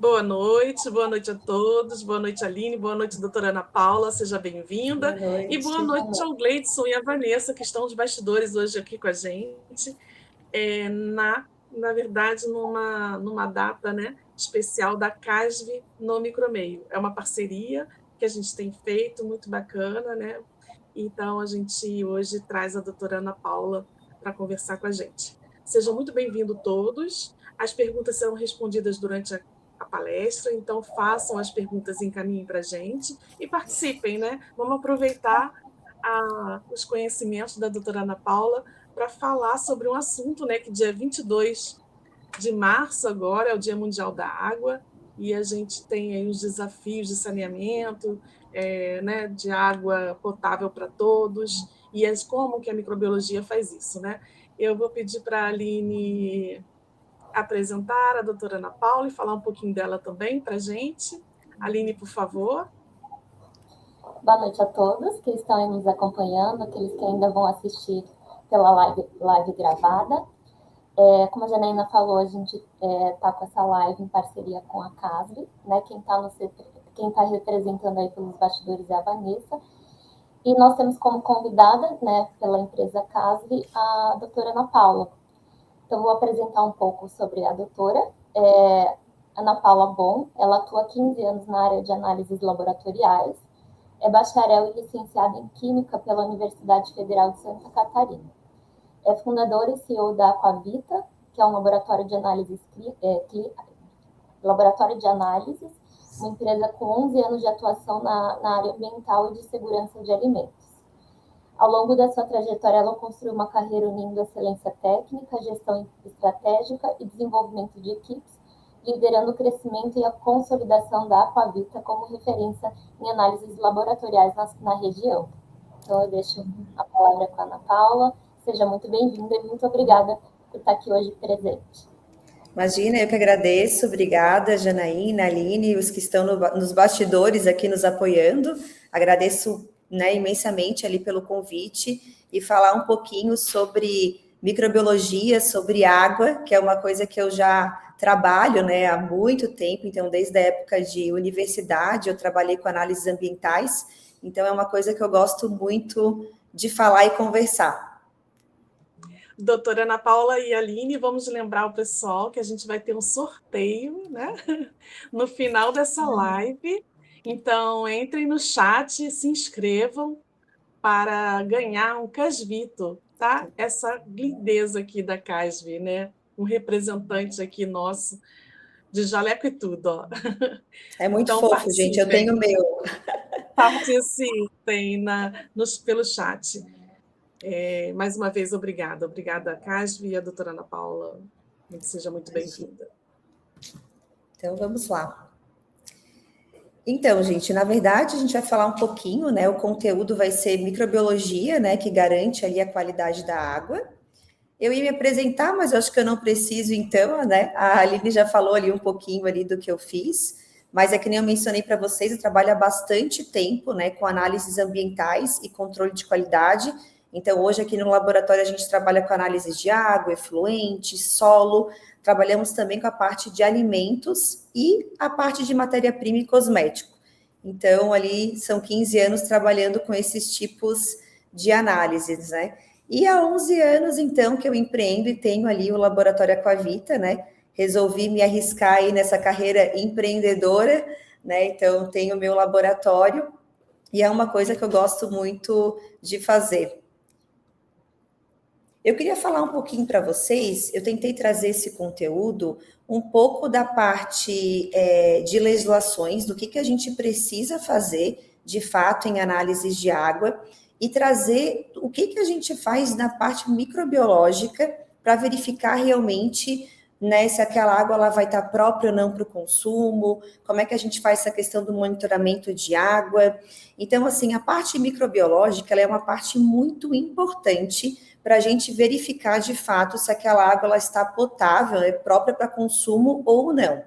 Boa noite a todos, boa noite, Aline, boa noite, doutora Ana Paula, seja bem-vinda. E boa noite ao Gleidson e à Vanessa, que estão nos bastidores hoje aqui com a gente, na verdade, numa data, né, especial da CASV no Micromeio. É uma parceria que a gente tem feito, muito bacana, né? Então, a gente hoje traz a doutora Ana Paula para conversar com a gente. Sejam muito bem-vindos todos. As perguntas serão respondidas durante a palestra, então façam as perguntas e encaminhem para a gente e participem, né? Vamos aproveitar os conhecimentos da doutora Ana Paula para falar sobre um assunto, né, que dia 22 de março agora é o Dia Mundial da Água, e a gente tem aí os desafios de saneamento, né, de água potável para todos, e como que a microbiologia faz isso, né? Eu vou pedir para a Aline apresentar a doutora Ana Paula e falar um pouquinho dela também para a gente. Aline, por favor. Boa noite a todos que estão nos acompanhando, aqueles que ainda vão assistir pela live gravada. Como a Janaína falou, a gente está com essa live em parceria com a CASV, né? Quem está representando aí pelos bastidores é a Vanessa. E nós temos como convidada, né, pela empresa CASV, a doutora Ana Paula. Então, vou apresentar um pouco sobre a doutora. Ana Paula Bon, ela atua há 15 anos na área de análises laboratoriais, é bacharel e licenciada em Química pela Universidade Federal de Santa Catarina. É fundadora e CEO da Aquavita, que é um laboratório de análises, uma empresa com 11 anos de atuação na área ambiental e de segurança de alimentos. Ao longo da sua trajetória, ela construiu uma carreira unindo excelência técnica, gestão estratégica e desenvolvimento de equipes, liderando o crescimento e a consolidação da Aquavita como referência em análises laboratoriais na região. Então, eu deixo a palavra com a Ana Paula. Seja muito bem-vinda e muito obrigada por estar aqui hoje presente. Imagina, eu que agradeço. Obrigada, Janaína, Aline, os que estão nos bastidores aqui nos apoiando. Agradeço, né, imensamente ali pelo convite e falar um pouquinho sobre microbiologia, sobre água, que é uma coisa que eu já trabalho, né, há muito tempo. Então, desde a época de universidade, eu trabalhei com análises ambientais. Então, é uma coisa que eu gosto muito de falar e conversar. Doutora Ana Paula e Aline, vamos lembrar o pessoal que a gente vai ter um sorteio, né, no final dessa live. Então, entrem no chat e se inscrevam para ganhar um Casvito, tá? Essa lindeza aqui da Casvi, né? Um representante aqui nosso, de jaleco e tudo, ó. É muito então, fofo, gente, eu tenho o meu. Participem pelo chat. Mais uma vez, obrigada. Obrigada, Casvi e a doutora Ana Paula. Seja muito bem-vinda. Então, vamos lá. Então, gente, na verdade, a gente vai falar um pouquinho, né? O conteúdo vai ser microbiologia, né? Que garante ali a qualidade da água. Eu ia me apresentar, mas eu acho que eu não preciso, então, né? A Aline já falou ali um pouquinho ali do que eu fiz, mas é que nem eu mencionei para vocês, eu trabalho há bastante tempo, né? Com análises ambientais e controle de qualidade. Então, hoje aqui no laboratório a gente trabalha com análises de água, efluente, solo, trabalhamos também com a parte de alimentos e a parte de matéria-prima e cosmético. Então, ali são 15 anos trabalhando com esses tipos de análises, né? E há 11 anos, então, que eu empreendo e tenho ali o Laboratório Aquavita, né? Resolvi me arriscar aí nessa carreira empreendedora, né? Então, tenho o meu laboratório e é uma coisa que eu gosto muito de fazer. Eu queria falar um pouquinho para vocês, eu tentei trazer esse conteúdo um pouco da parte de legislações, do que a gente precisa fazer, de fato, em análises de água, e trazer o que a gente faz na parte microbiológica para verificar realmente, né, se aquela água ela vai estar própria ou não para o consumo, como é que a gente faz essa questão do monitoramento de água. Então, assim, a parte microbiológica ela é uma parte muito importante para a gente verificar de fato se aquela água ela está potável, é própria para consumo ou não.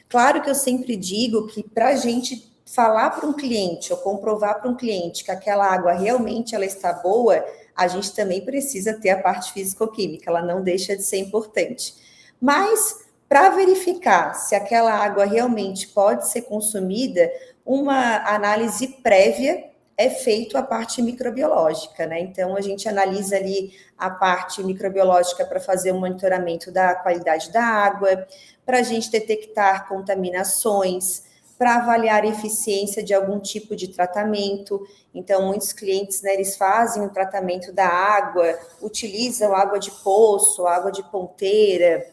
Claro que eu sempre digo que para a gente falar para um cliente ou comprovar para um cliente que aquela água realmente ela está boa, a gente também precisa ter a parte físico-química, ela não deixa de ser importante. Mas para verificar se aquela água realmente pode ser consumida, uma análise prévia é feita a parte microbiológica, né? Então, a gente analisa ali a parte microbiológica para fazer um monitoramento da qualidade da água, para a gente detectar contaminações, para avaliar a eficiência de algum tipo de tratamento. Então, muitos clientes, né, eles fazem o tratamento da água, utilizam água de poço, água de ponteira,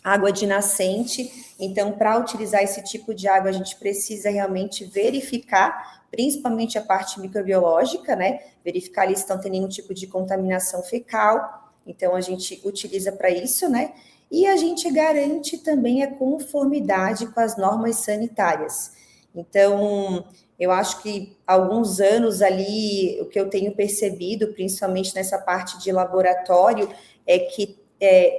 água de nascente. Então, para utilizar esse tipo de água, a gente precisa realmente verificar, principalmente a parte microbiológica, né? Verificar ali se não tem nenhum tipo de contaminação fecal. Então, a gente utiliza para isso, né? E a gente garante também a conformidade com as normas sanitárias. Então, eu acho que há alguns anos ali, o que eu tenho percebido, principalmente nessa parte de laboratório, é que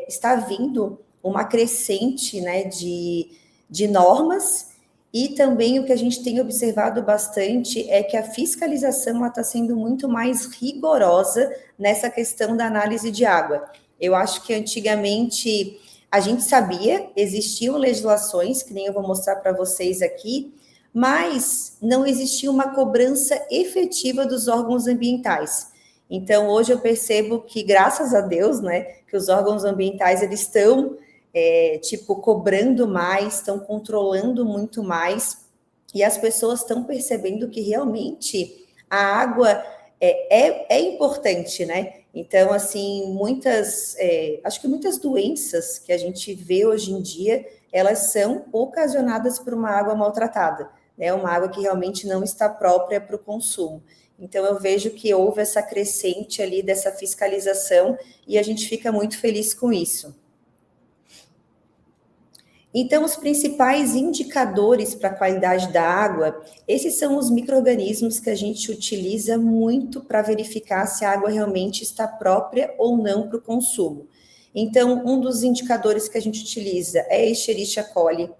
está vindo uma crescente, né, de normas, e também o que a gente tem observado bastante é que a fiscalização está sendo muito mais rigorosa nessa questão da análise de água. Eu acho que antigamente a gente sabia, existiam legislações, que nem eu vou mostrar para vocês aqui, mas não existia uma cobrança efetiva dos órgãos ambientais. Então, hoje eu percebo que, graças a Deus, né, que os órgãos ambientais, eles estão, cobrando mais, estão controlando muito mais, e as pessoas estão percebendo que realmente a água é importante, né? Então, assim, acho que muitas doenças que a gente vê hoje em dia, elas são ocasionadas por uma água maltratada, né? Uma água que realmente não está própria para o consumo. Então, eu vejo que houve essa crescente ali dessa fiscalização e a gente fica muito feliz com isso. Então, os principais indicadores para a qualidade da água, esses são os micro-organismos que a gente utiliza muito para verificar se a água realmente está própria ou não para o consumo. Então, um dos indicadores que a gente utiliza é a Escherichia coli,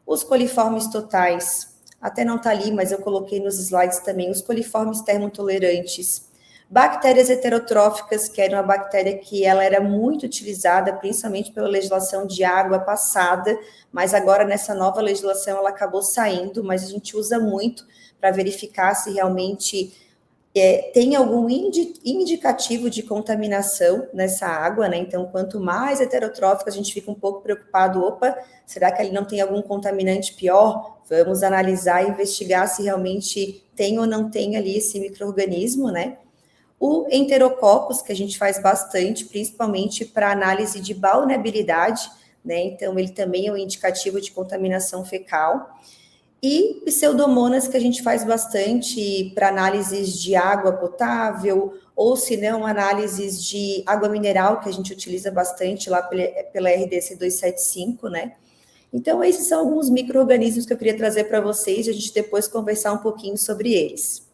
os coliformes totais, até não está ali, mas eu coloquei nos slides também, os coliformes termotolerantes, bactérias heterotróficas, que era uma bactéria que ela era muito utilizada, principalmente pela legislação de água passada, mas agora nessa nova legislação ela acabou saindo, mas a gente usa muito para verificar se realmente tem algum indicativo de contaminação nessa água, né? Então, quanto mais heterotrófica, a gente fica um pouco preocupado, opa, será que ali não tem algum contaminante pior? Vamos analisar e investigar se realmente tem ou não tem ali esse micro-organismo, né? O enterococcus, que a gente faz bastante, principalmente para análise de balneabilidade, né? Então, ele também é um indicativo de contaminação fecal. E pseudomonas, que a gente faz bastante para análises de água potável, ou se não, análises de água mineral, que a gente utiliza bastante lá pela RDC 275, né? Então, esses são alguns micro-organismos que eu queria trazer para vocês, e a gente depois conversar um pouquinho sobre eles.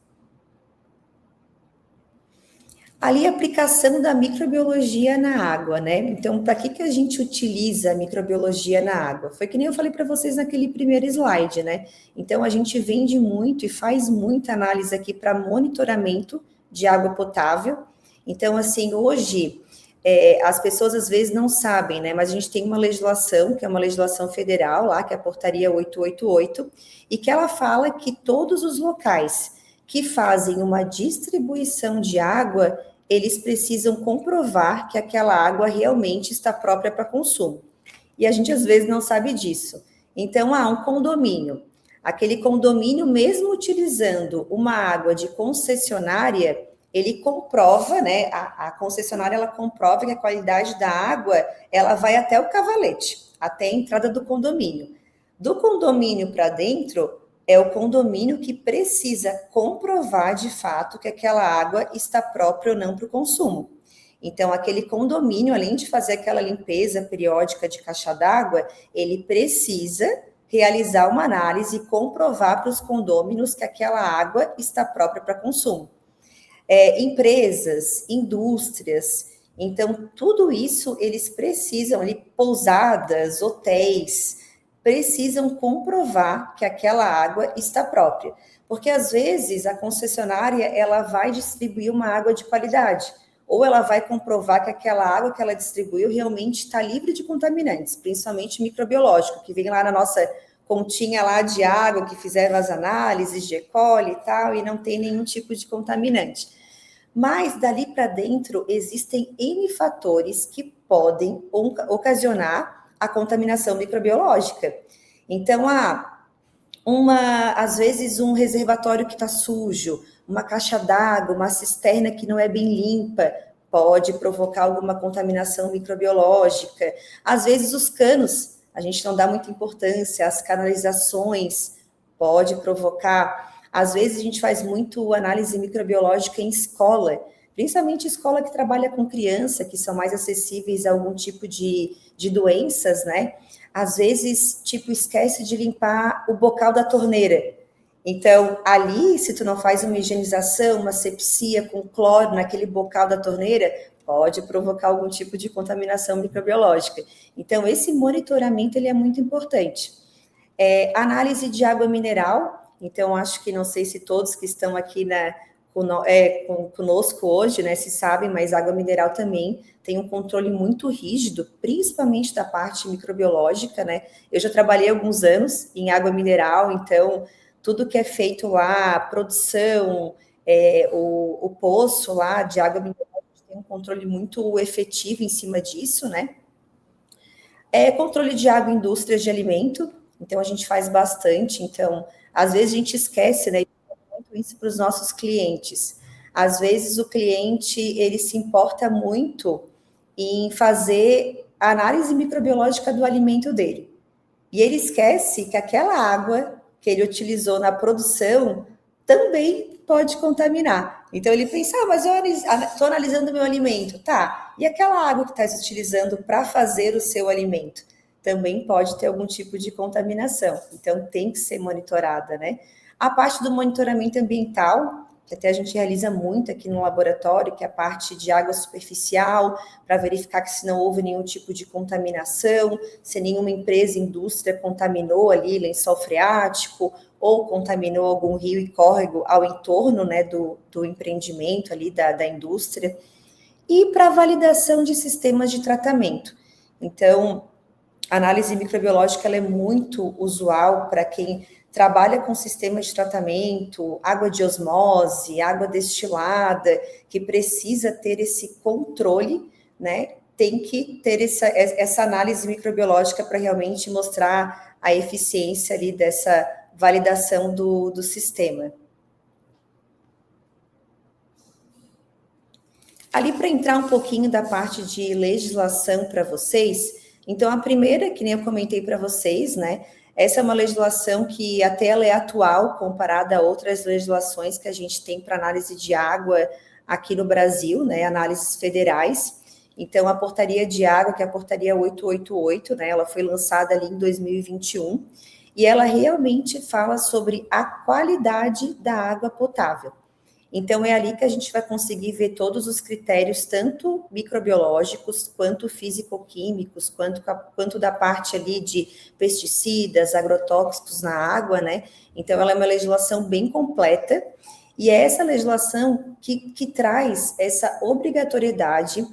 Ali, a aplicação da microbiologia na água, né? Então, para que a gente utiliza a microbiologia na água? Foi que nem eu falei para vocês naquele primeiro slide, né? Então, a gente vende muito e faz muita análise aqui para monitoramento de água potável. Então, assim, hoje, as pessoas às vezes não sabem, né? Mas a gente tem uma legislação, que é uma legislação federal lá, que é a portaria 888, e que ela fala que todos os locais que fazem uma distribuição de água, eles precisam comprovar que aquela água realmente está própria para consumo. E a gente, às vezes, não sabe disso. Então, há um condomínio. Aquele condomínio, mesmo utilizando uma água de concessionária, ele comprova, né? A concessionária, ela comprova que a qualidade da água, ela vai até o cavalete, até a entrada do condomínio. Do condomínio para dentro, é o condomínio que precisa comprovar de fato que aquela água está própria ou não para o consumo. Então, aquele condomínio, além de fazer aquela limpeza periódica de caixa d'água, ele precisa realizar uma análise e comprovar para os condôminos que aquela água está própria para consumo. Empresas, indústrias, então, tudo isso eles precisam, ali, pousadas, hotéis, precisam comprovar que aquela água está própria. Porque, às vezes, a concessionária, ela vai distribuir uma água de qualidade. ou ela vai comprovar que aquela água que ela distribuiu realmente está livre de contaminantes, principalmente microbiológico, que vem lá na nossa continha lá de água, que fizeram as análises de E. coli e tal, e não tem nenhum tipo de contaminante. Mas dali para dentro existem N fatores que podem ocasionar a contaminação microbiológica. Então, às vezes um reservatório que está sujo, uma caixa d'água, uma cisterna que não é bem limpa, pode provocar alguma contaminação microbiológica. Às vezes os canos, a gente não dá muita importância, as canalizações pode provocar. Às vezes a gente faz muito análise microbiológica em escola, principalmente escola que trabalha com criança, que são mais acessíveis a algum tipo de doenças, né? Às vezes, tipo, esquece de limpar o bocal da torneira. Então, ali, se tu não faz uma higienização, uma asepsia com cloro naquele bocal da torneira, pode provocar algum tipo de contaminação microbiológica. Então, esse monitoramento, ele é muito importante. Análise de água mineral. Então, acho que, não sei se todos que estão aqui conosco hoje, né, se sabem, mas água mineral também tem um controle muito rígido, principalmente da parte microbiológica, né? Eu já trabalhei alguns anos em água mineral, então tudo que é feito lá, a produção, o poço lá de água mineral, tem um controle muito efetivo em cima disso, né? Controle de água em indústrias de alimento, então a gente faz bastante, então às vezes a gente esquece, né? Isso para os nossos clientes. Às vezes o cliente, ele se importa muito em fazer a análise microbiológica do alimento dele. E ele esquece que aquela água que ele utilizou na produção também pode contaminar. Então ele pensa, mas eu estou analisando o meu alimento. Tá, e aquela água que está utilizando para fazer o seu alimento? Também pode ter algum tipo de contaminação. Então tem que ser monitorada, né? A parte do monitoramento ambiental, que até a gente realiza muito aqui no laboratório, que é a parte de água superficial, para verificar que se não houve nenhum tipo de contaminação, se nenhuma empresa, indústria contaminou ali lençol freático, ou contaminou algum rio e córrego ao entorno, né, do empreendimento ali da indústria. E para validação de sistemas de tratamento. Então, a análise microbiológica ela é muito usual para quem trabalha com sistemas de tratamento, água de osmose, água destilada, que precisa ter esse controle, né? Tem que ter essa análise microbiológica para realmente mostrar a eficiência ali dessa validação do sistema. Ali para entrar um pouquinho da parte de legislação para vocês, então a primeira, que nem eu comentei para vocês, né? Essa é uma legislação que até ela é atual, comparada a outras legislações que a gente tem para análise de água aqui no Brasil, né, análises federais. Então, a portaria de água, que é a portaria 888, né, ela foi lançada ali em 2021, e ela realmente fala sobre a qualidade da água potável. Então, é ali que a gente vai conseguir ver todos os critérios, tanto microbiológicos, quanto físico-químicos, quanto da parte ali de pesticidas, agrotóxicos na água, né? Então, ela é uma legislação bem completa, e é essa legislação que traz essa obrigatoriedade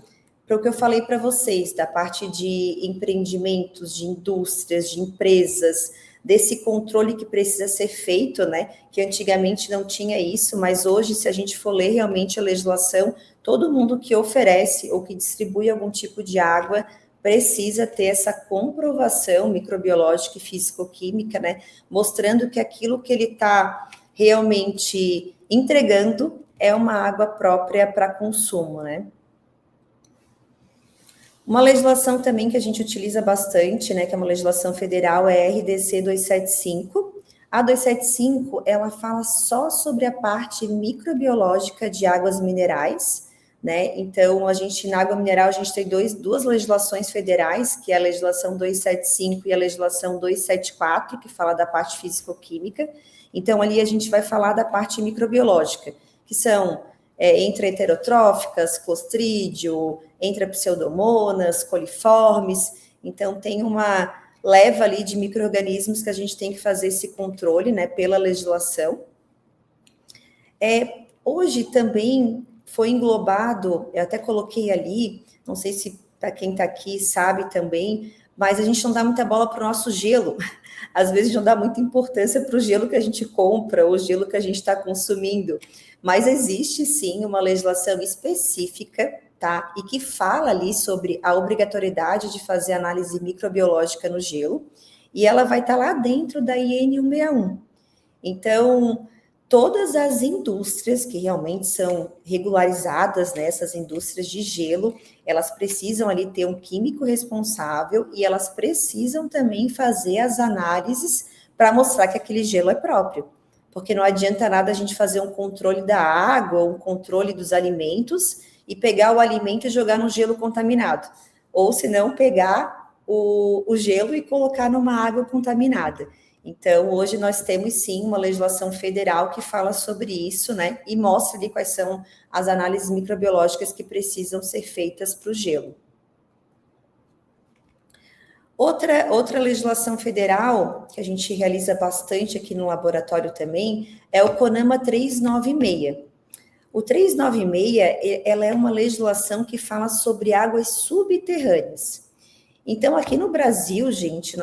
para o que eu falei para vocês, da parte de empreendimentos, de indústrias, de empresas, desse controle que precisa ser feito, né, que antigamente não tinha isso, mas hoje, se a gente for ler realmente a legislação, todo mundo que oferece ou que distribui algum tipo de água precisa ter essa comprovação microbiológica e físico-química, né, mostrando que aquilo que ele está realmente entregando é uma água própria para consumo, né. Uma legislação também que a gente utiliza bastante, né, que é uma legislação federal, é a RDC 275. A 275, ela fala só sobre a parte microbiológica de águas minerais, né? Então, na água mineral, a gente tem duas legislações federais, que é a legislação 275 e a legislação 274, que fala da parte físico-química. Então, ali a gente vai falar da parte microbiológica, que são entre heterotróficas, clostrídio, entre pseudomonas, coliformes. Então, tem uma leva ali de micro-organismos que a gente tem que fazer esse controle, né, pela legislação. Hoje também foi englobado, eu até coloquei ali, não sei se para quem está aqui sabe também, mas a gente não dá muita bola para o nosso gelo. Às vezes não dá muita importância para o gelo que a gente compra, ou o gelo que a gente está consumindo. Mas existe sim uma legislação específica, tá? E que fala ali sobre a obrigatoriedade de fazer análise microbiológica no gelo, e ela vai estar lá dentro da IN 161. Então, todas as indústrias que realmente são regularizadas, né, essas indústrias de gelo, elas precisam ali ter um químico responsável e elas precisam também fazer as análises para mostrar que aquele gelo é próprio. Porque não adianta nada a gente fazer um controle da água, um controle dos alimentos e pegar o alimento e jogar no gelo contaminado. Ou se não, pegar o gelo e colocar numa água contaminada. Então, hoje nós temos sim uma legislação federal que fala sobre isso, né? E mostra ali quais são as análises microbiológicas que precisam ser feitas para o gelo. Outra legislação federal, que a gente realiza bastante aqui no laboratório também, é o CONAMA 396. O 396, ela é uma legislação que fala sobre águas subterrâneas. Então, aqui no Brasil, gente,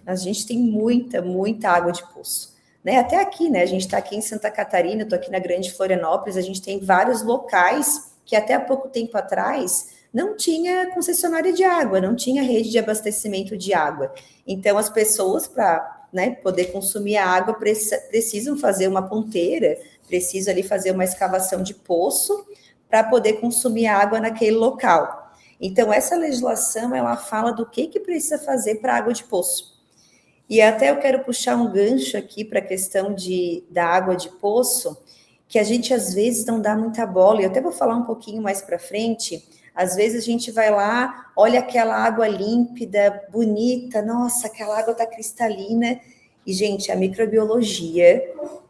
a gente tem muita água de poço. Né? Até aqui, né? A gente está aqui em Santa Catarina, estou aqui na Grande Florianópolis, a gente tem vários locais que até há pouco tempo atrás não tinha concessionária de água, não tinha rede de abastecimento de água. Então, as pessoas, para, né, poder consumir a água, precisam fazer uma ponteira, precisam ali fazer uma escavação de poço para poder consumir a água naquele local. Então, essa legislação, ela fala do que precisa fazer para água de poço. E até eu quero puxar um gancho aqui para a questão da água de poço, que a gente às vezes não dá muita bola, e eu até vou falar um pouquinho mais para frente. Às vezes a gente vai lá, olha aquela água límpida, bonita, nossa, aquela água está cristalina. E, gente, a microbiologia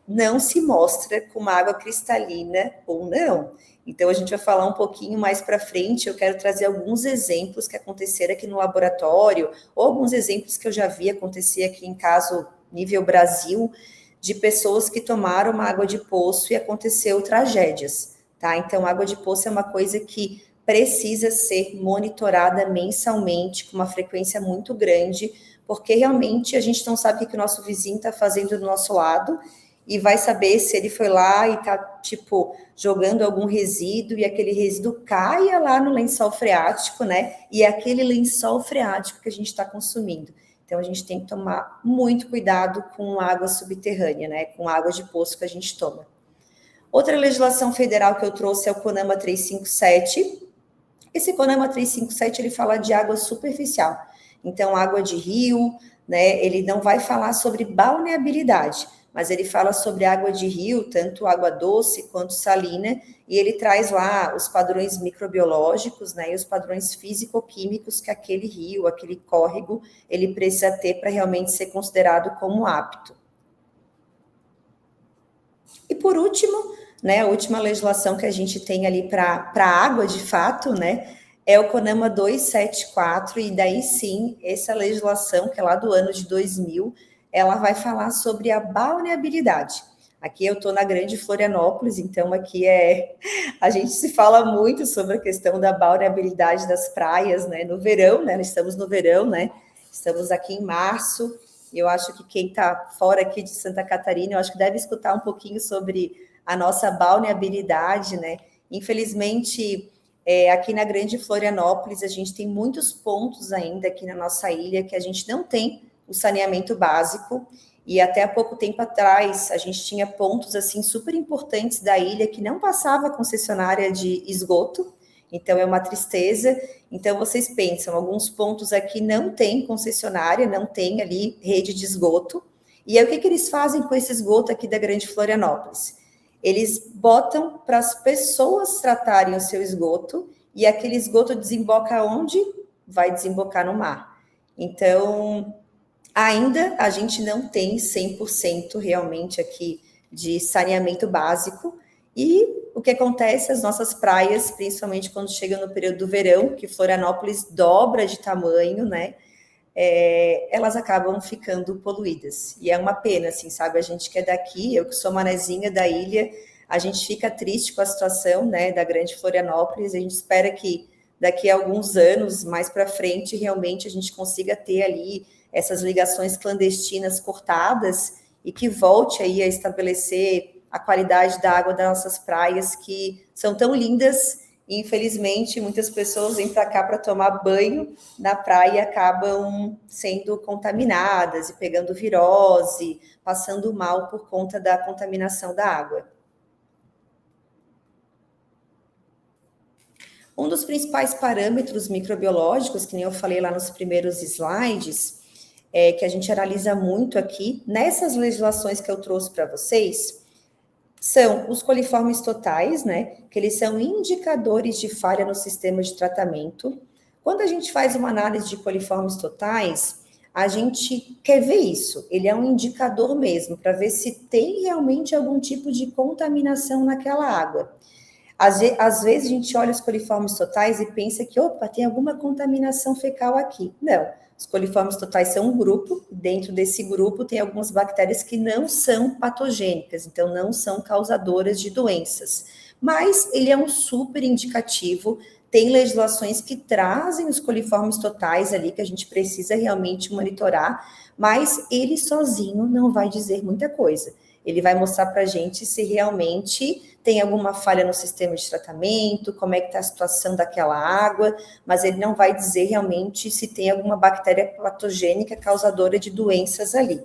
não se mostra com uma água cristalina ou não. Então, a gente vai falar um pouquinho mais para frente. Eu quero trazer alguns exemplos que aconteceram aqui no laboratório, ou alguns exemplos que eu já vi acontecer aqui em caso nível Brasil, de pessoas que tomaram uma água de poço e aconteceu tragédias, tá? Então, água de poço é uma coisa que precisa ser monitorada mensalmente, com uma frequência muito grande, porque realmente a gente não sabe o que o nosso vizinho está fazendo do nosso lado, e vai saber se ele foi lá e está, tipo, jogando algum resíduo, e aquele resíduo caia lá no lençol freático, né? E é aquele lençol freático que a gente está consumindo. Então, a gente tem que tomar muito cuidado com água subterrânea, né? Com água de poço que a gente toma. Outra legislação federal que eu trouxe é o CONAMA 357. Esse CONAMA 357, ele fala de água superficial. Então, água de rio, né? Ele não vai falar sobre balneabilidade, mas ele fala sobre água de rio, tanto água doce quanto salina, e ele traz lá os padrões microbiológicos, né, e os padrões físico-químicos que aquele rio, aquele córrego, ele precisa ter para realmente ser considerado como apto. E por último, né, a última legislação que a gente tem ali para a água, de fato, né, é o CONAMA 274, e daí sim, essa legislação, que é lá do ano de 2000, ela vai falar sobre a balneabilidade. Aqui eu estou na Grande Florianópolis, então aqui a gente se fala muito sobre a questão da balneabilidade das praias, né? No verão, né? Nós estamos no verão, né? Estamos aqui em março. Eu acho que quem está fora aqui de Santa Catarina, eu acho que deve escutar um pouquinho sobre a nossa balneabilidade, né? Infelizmente, aqui na Grande Florianópolis, a gente tem muitos pontos ainda aqui na nossa ilha que a gente não tem o saneamento básico, e até há pouco tempo atrás a gente tinha pontos assim super importantes da ilha que não passava concessionária de esgoto, então é uma tristeza. Então vocês pensam, alguns pontos aqui não tem concessionária, não tem ali rede de esgoto, e aí o que eles fazem com esse esgoto aqui da Grande Florianópolis? Eles botam para as pessoas tratarem o seu esgoto, e aquele esgoto desemboca onde? Vai desembocar no mar. Então, ainda a gente não tem 100% realmente aqui de saneamento básico, e o que acontece, as nossas praias, principalmente quando chega no período do verão, que Florianópolis dobra de tamanho, né, elas acabam ficando poluídas, e é uma pena, assim, sabe, a gente que é daqui, eu que sou manezinha da ilha, A gente fica triste com a situação, né, da Grande Florianópolis. A gente espera que daqui a alguns anos, mais para frente, realmente a gente consiga ter ali essas ligações clandestinas cortadas e que volte aí a estabelecer a qualidade da água das nossas praias, que são tão lindas. E, infelizmente, muitas pessoas vêm para cá para tomar banho na praia e acabam sendo contaminadas e pegando virose, passando mal por conta da contaminação da água. Um dos principais parâmetros microbiológicos, que nem eu falei lá nos primeiros slides, que a gente analisa muito aqui, nessas legislações que eu trouxe para vocês, são os coliformes totais, né? Que eles são indicadores de falha no sistema de tratamento. Quando a gente faz uma análise de coliformes totais, a gente quer ver isso. Ele é um indicador mesmo, para ver se tem realmente algum tipo de contaminação naquela água. Às vezes a gente olha os coliformes totais e pensa que, opa, tem alguma contaminação fecal aqui. Não, os coliformes totais são um grupo, dentro desse grupo tem algumas bactérias que não são patogênicas, então não são causadoras de doenças. Mas ele é um super indicativo, tem legislações que trazem os coliformes totais ali, que a gente precisa realmente monitorar, mas ele sozinho não vai dizer muita coisa. Ele vai mostrar para a gente se realmente tem alguma falha no sistema de tratamento, como é que está a situação daquela água, mas ele não vai dizer realmente se tem alguma bactéria patogênica causadora de doenças ali.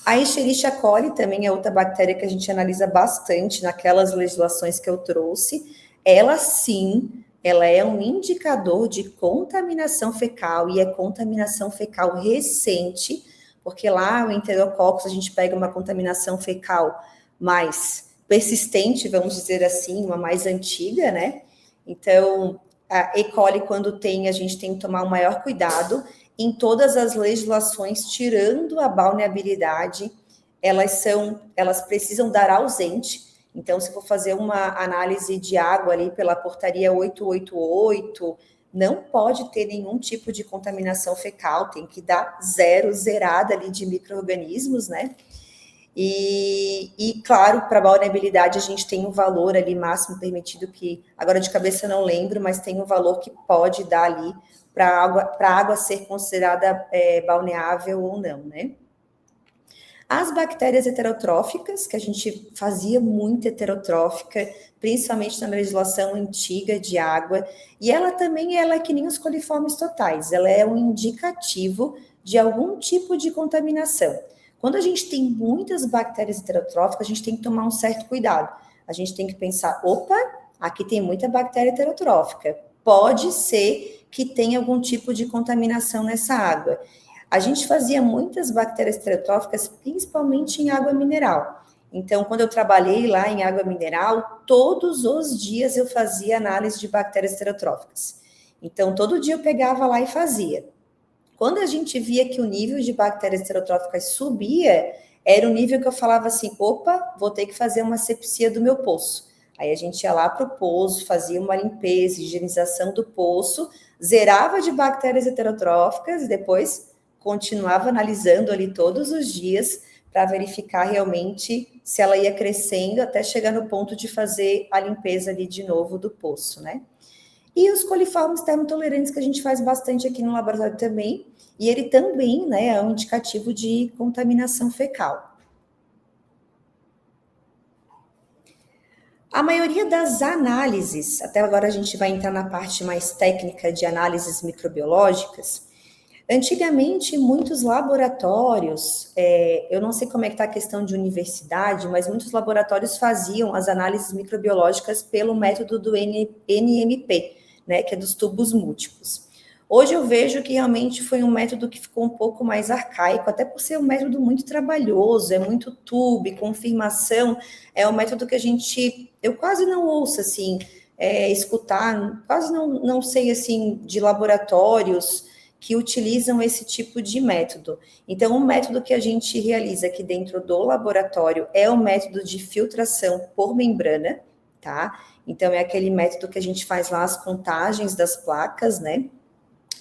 A Escherichia coli também é outra bactéria que a gente analisa bastante naquelas legislações que eu trouxe. Ela sim, ela é um indicador de contaminação fecal e é contaminação fecal recente, porque lá o Enterococcus a gente pega uma contaminação fecal mais persistente, vamos dizer assim, uma mais antiga, né? Então, a E. coli, quando tem, a gente tem que tomar um maior cuidado. Em todas as legislações, tirando a balneabilidade, elas precisam dar ausente. Então, se for fazer uma análise de água ali pela portaria 888, não pode ter nenhum tipo de contaminação fecal, tem que dar zerada ali de micro-organismos, né? E claro, para a balneabilidade a gente tem um valor ali máximo permitido que, agora de cabeça eu não lembro, mas tem um valor que pode dar ali para a água ser considerada balneável ou não, né? As bactérias heterotróficas, que a gente fazia muito heterotrófica, principalmente na legislação antiga de água, e ela também é que nem os coliformes totais, ela é um indicativo de algum tipo de contaminação. Quando a gente tem muitas bactérias heterotróficas, a gente tem que tomar um certo cuidado. A gente tem que pensar, opa, aqui tem muita bactéria heterotrófica. Pode ser que tenha algum tipo de contaminação nessa água. A gente fazia muitas bactérias heterotróficas, principalmente em água mineral. Então, quando eu trabalhei lá em água mineral, todos os dias eu fazia análise de bactérias heterotróficas. Então, todo dia eu pegava lá e fazia. Quando a gente via que o nível de bactérias heterotróficas subia, era o nível que eu falava assim, opa, vou ter que fazer uma asepsia do meu poço. Aí a gente ia lá para o poço, fazia uma limpeza, higienização do poço, zerava de bactérias heterotróficas e depois continuava analisando ali todos os dias para verificar realmente se ela ia crescendo até chegar no ponto de fazer a limpeza ali de novo do poço, né? E os coliformes termotolerantes que a gente faz bastante aqui no laboratório também, e ele também, né, é um indicativo de contaminação fecal. A maioria das análises, até agora a gente vai entrar na parte mais técnica de análises microbiológicas. Antigamente, muitos laboratórios, eu não sei como é que está a questão de universidade, mas muitos laboratórios faziam as análises microbiológicas pelo método do NMP, né, que é dos tubos múltiplos. Hoje eu vejo que realmente foi um método que ficou um pouco mais arcaico, até por ser um método muito trabalhoso, é muito tubo, confirmação, é um método que eu quase não ouço, assim, escutar, quase não sei, assim, de laboratórios que utilizam esse tipo de método. Então, o método que a gente realiza aqui dentro do laboratório é o método de filtração por membrana, tá? Então, é aquele método que a gente faz lá as contagens das placas, né?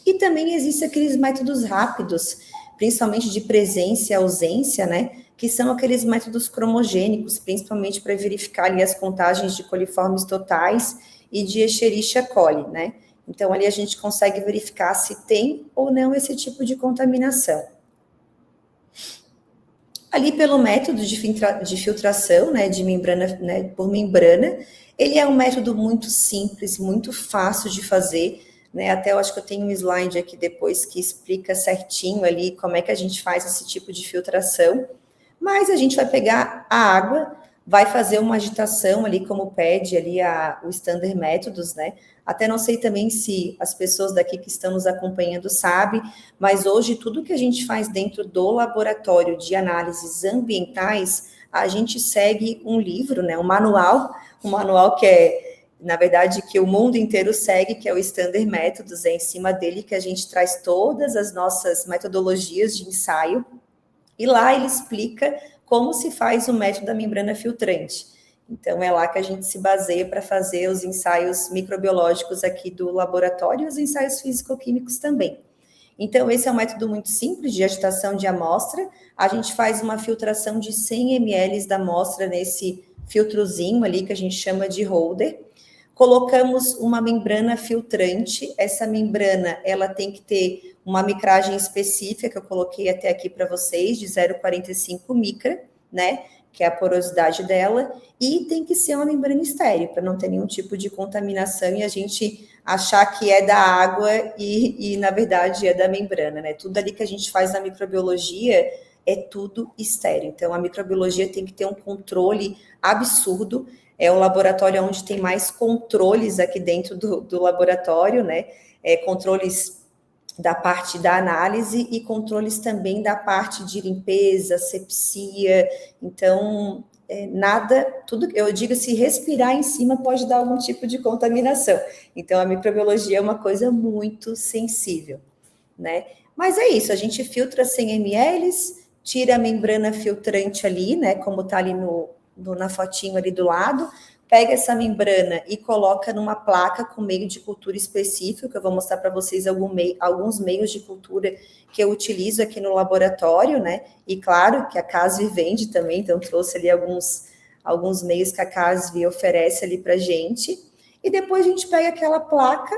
E também existem aqueles métodos rápidos, principalmente de presença e ausência, né, que são aqueles métodos cromogênicos, principalmente para verificar ali as contagens de coliformes totais e de Escherichia coli, né? Então, ali a gente consegue verificar se tem ou não esse tipo de contaminação. Ali, pelo método de filtração, né, de membrana, né, por membrana, ele é um método muito simples, muito fácil de fazer, né? Até eu acho que eu tenho um slide aqui depois que explica certinho ali como é que a gente faz esse tipo de filtração. Mas a gente vai pegar a água, vai fazer uma agitação ali, como pede ali o Standard Métodos, né? Até não sei também se as pessoas daqui que estão nos acompanhando sabem, mas hoje tudo que a gente faz dentro do laboratório de análises ambientais, a gente segue um livro, né? Um manual que é, na verdade, que o mundo inteiro segue, que é o Standard Métodos, é em cima dele que a gente traz todas as nossas metodologias de ensaio, e lá ele explica como se faz o método da membrana filtrante. Então, é lá que a gente se baseia para fazer os ensaios microbiológicos aqui do laboratório e os ensaios físico-químicos também. Então, esse é um método muito simples de agitação de amostra. A gente faz uma filtração de 100 ml da amostra nesse filtrozinho ali que a gente chama de holder. Colocamos uma membrana filtrante. Essa membrana, ela tem que ter uma micragem específica, que eu coloquei até aqui para vocês, de 0,45 micra, né? Que é a porosidade dela, e tem que ser uma membrana estéril, para não ter nenhum tipo de contaminação e a gente achar que é da água e na verdade, é da membrana, né? Tudo ali que a gente faz na microbiologia é tudo estéril. Então, a microbiologia tem que ter um controle absurdo. É o laboratório onde tem mais controles aqui dentro do laboratório, né? Controles da parte da análise e controles também da parte de limpeza, sepsia. Então, tudo, eu digo, se respirar em cima pode dar algum tipo de contaminação. Então, a microbiologia é uma coisa muito sensível, né? Mas é isso, a gente filtra 100 ml, tira a membrana filtrante ali, né? Como tá ali na fotinho ali do lado, pega essa membrana e coloca numa placa com meio de cultura específico, que eu vou mostrar para vocês alguns meios de cultura que eu utilizo aqui no laboratório, né? E claro que a CASV vende também, então trouxe ali alguns meios que a CASV oferece ali para gente. E depois a gente pega aquela placa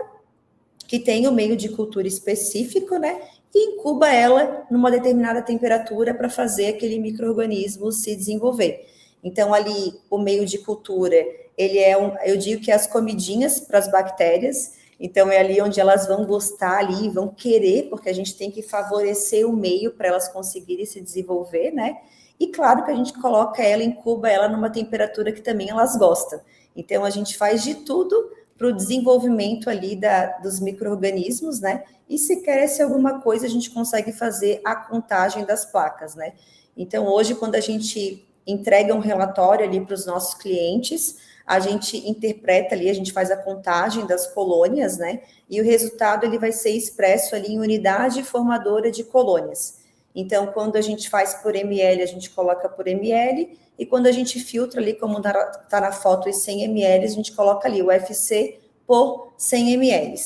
que tem o meio de cultura específico, né? E incuba ela numa determinada temperatura para fazer aquele micro-organismo se desenvolver. Então, ali, o meio de cultura, ele eu digo que é as comidinhas para as bactérias, então é ali onde elas vão gostar ali, vão querer, porque a gente tem que favorecer o meio para elas conseguirem se desenvolver, né? E claro que a gente coloca ela, incuba ela numa temperatura que também elas gostam. Então, a gente faz de tudo para o desenvolvimento ali dos micro-organismos, né? E se quer alguma coisa, a gente consegue fazer a contagem das placas, né? Então, hoje, quando a gente entrega um relatório ali para os nossos clientes, a gente interpreta ali, a gente faz a contagem das colônias, né? E o resultado ele vai ser expresso ali em unidade formadora de colônias. Então, quando a gente faz por ml, a gente coloca por ml, e quando a gente filtra ali, como está na foto, os 100 ml, a gente coloca ali o FC por 100 ml.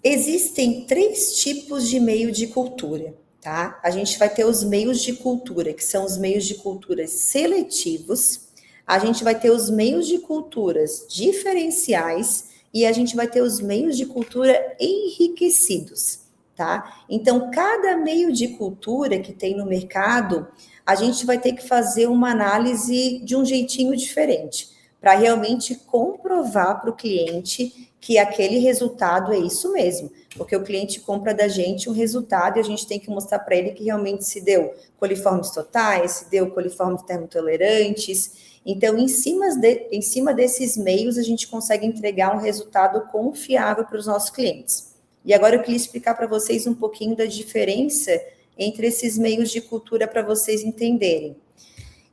Existem 3 tipos de meio de cultura. Tá? A gente vai ter os meios de cultura, que são os meios de culturas seletivos, a gente vai ter os meios de culturas diferenciais e a gente vai ter os meios de cultura enriquecidos, tá? Então, cada meio de cultura que tem no mercado, a gente vai ter que fazer uma análise de um jeitinho diferente, para realmente comprovar para o cliente que aquele resultado é isso mesmo, porque o cliente compra da gente um resultado e a gente tem que mostrar para ele que realmente se deu coliformes totais, se deu coliformes termotolerantes. Então, em cima desses meios, a gente consegue entregar um resultado confiável para os nossos clientes. E agora eu queria explicar para vocês um pouquinho da diferença entre esses meios de cultura para vocês entenderem.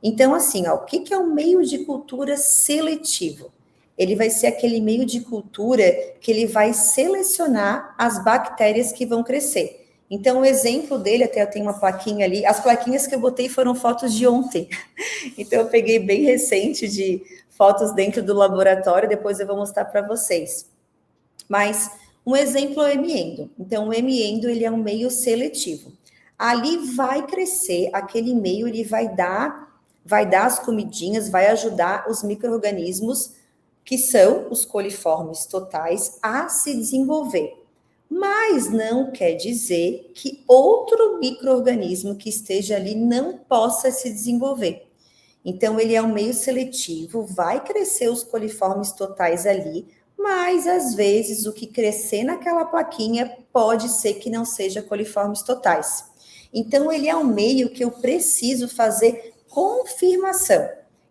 Então, assim, ó, o que é um meio de cultura seletivo? Ele vai ser aquele meio de cultura que ele vai selecionar as bactérias que vão crescer. Então, o exemplo dele, até eu tenho uma plaquinha ali, as plaquinhas que eu botei foram fotos de ontem. Então, eu peguei bem recente de fotos dentro do laboratório, depois eu vou mostrar para vocês. Mas Um exemplo é o hemiendo. Então, o hemiendo, ele é um meio seletivo. Ali vai crescer, aquele meio, ele vai dar as comidinhas, vai ajudar os micro-organismos, que são os coliformes totais, a se desenvolver. Mas não quer dizer que outro micro-organismo que esteja ali não possa se desenvolver. Então, ele é um meio seletivo, vai crescer os coliformes totais ali, mas às vezes o que crescer naquela plaquinha pode ser que não seja coliformes totais. Então, ele é um meio que eu preciso fazer confirmação.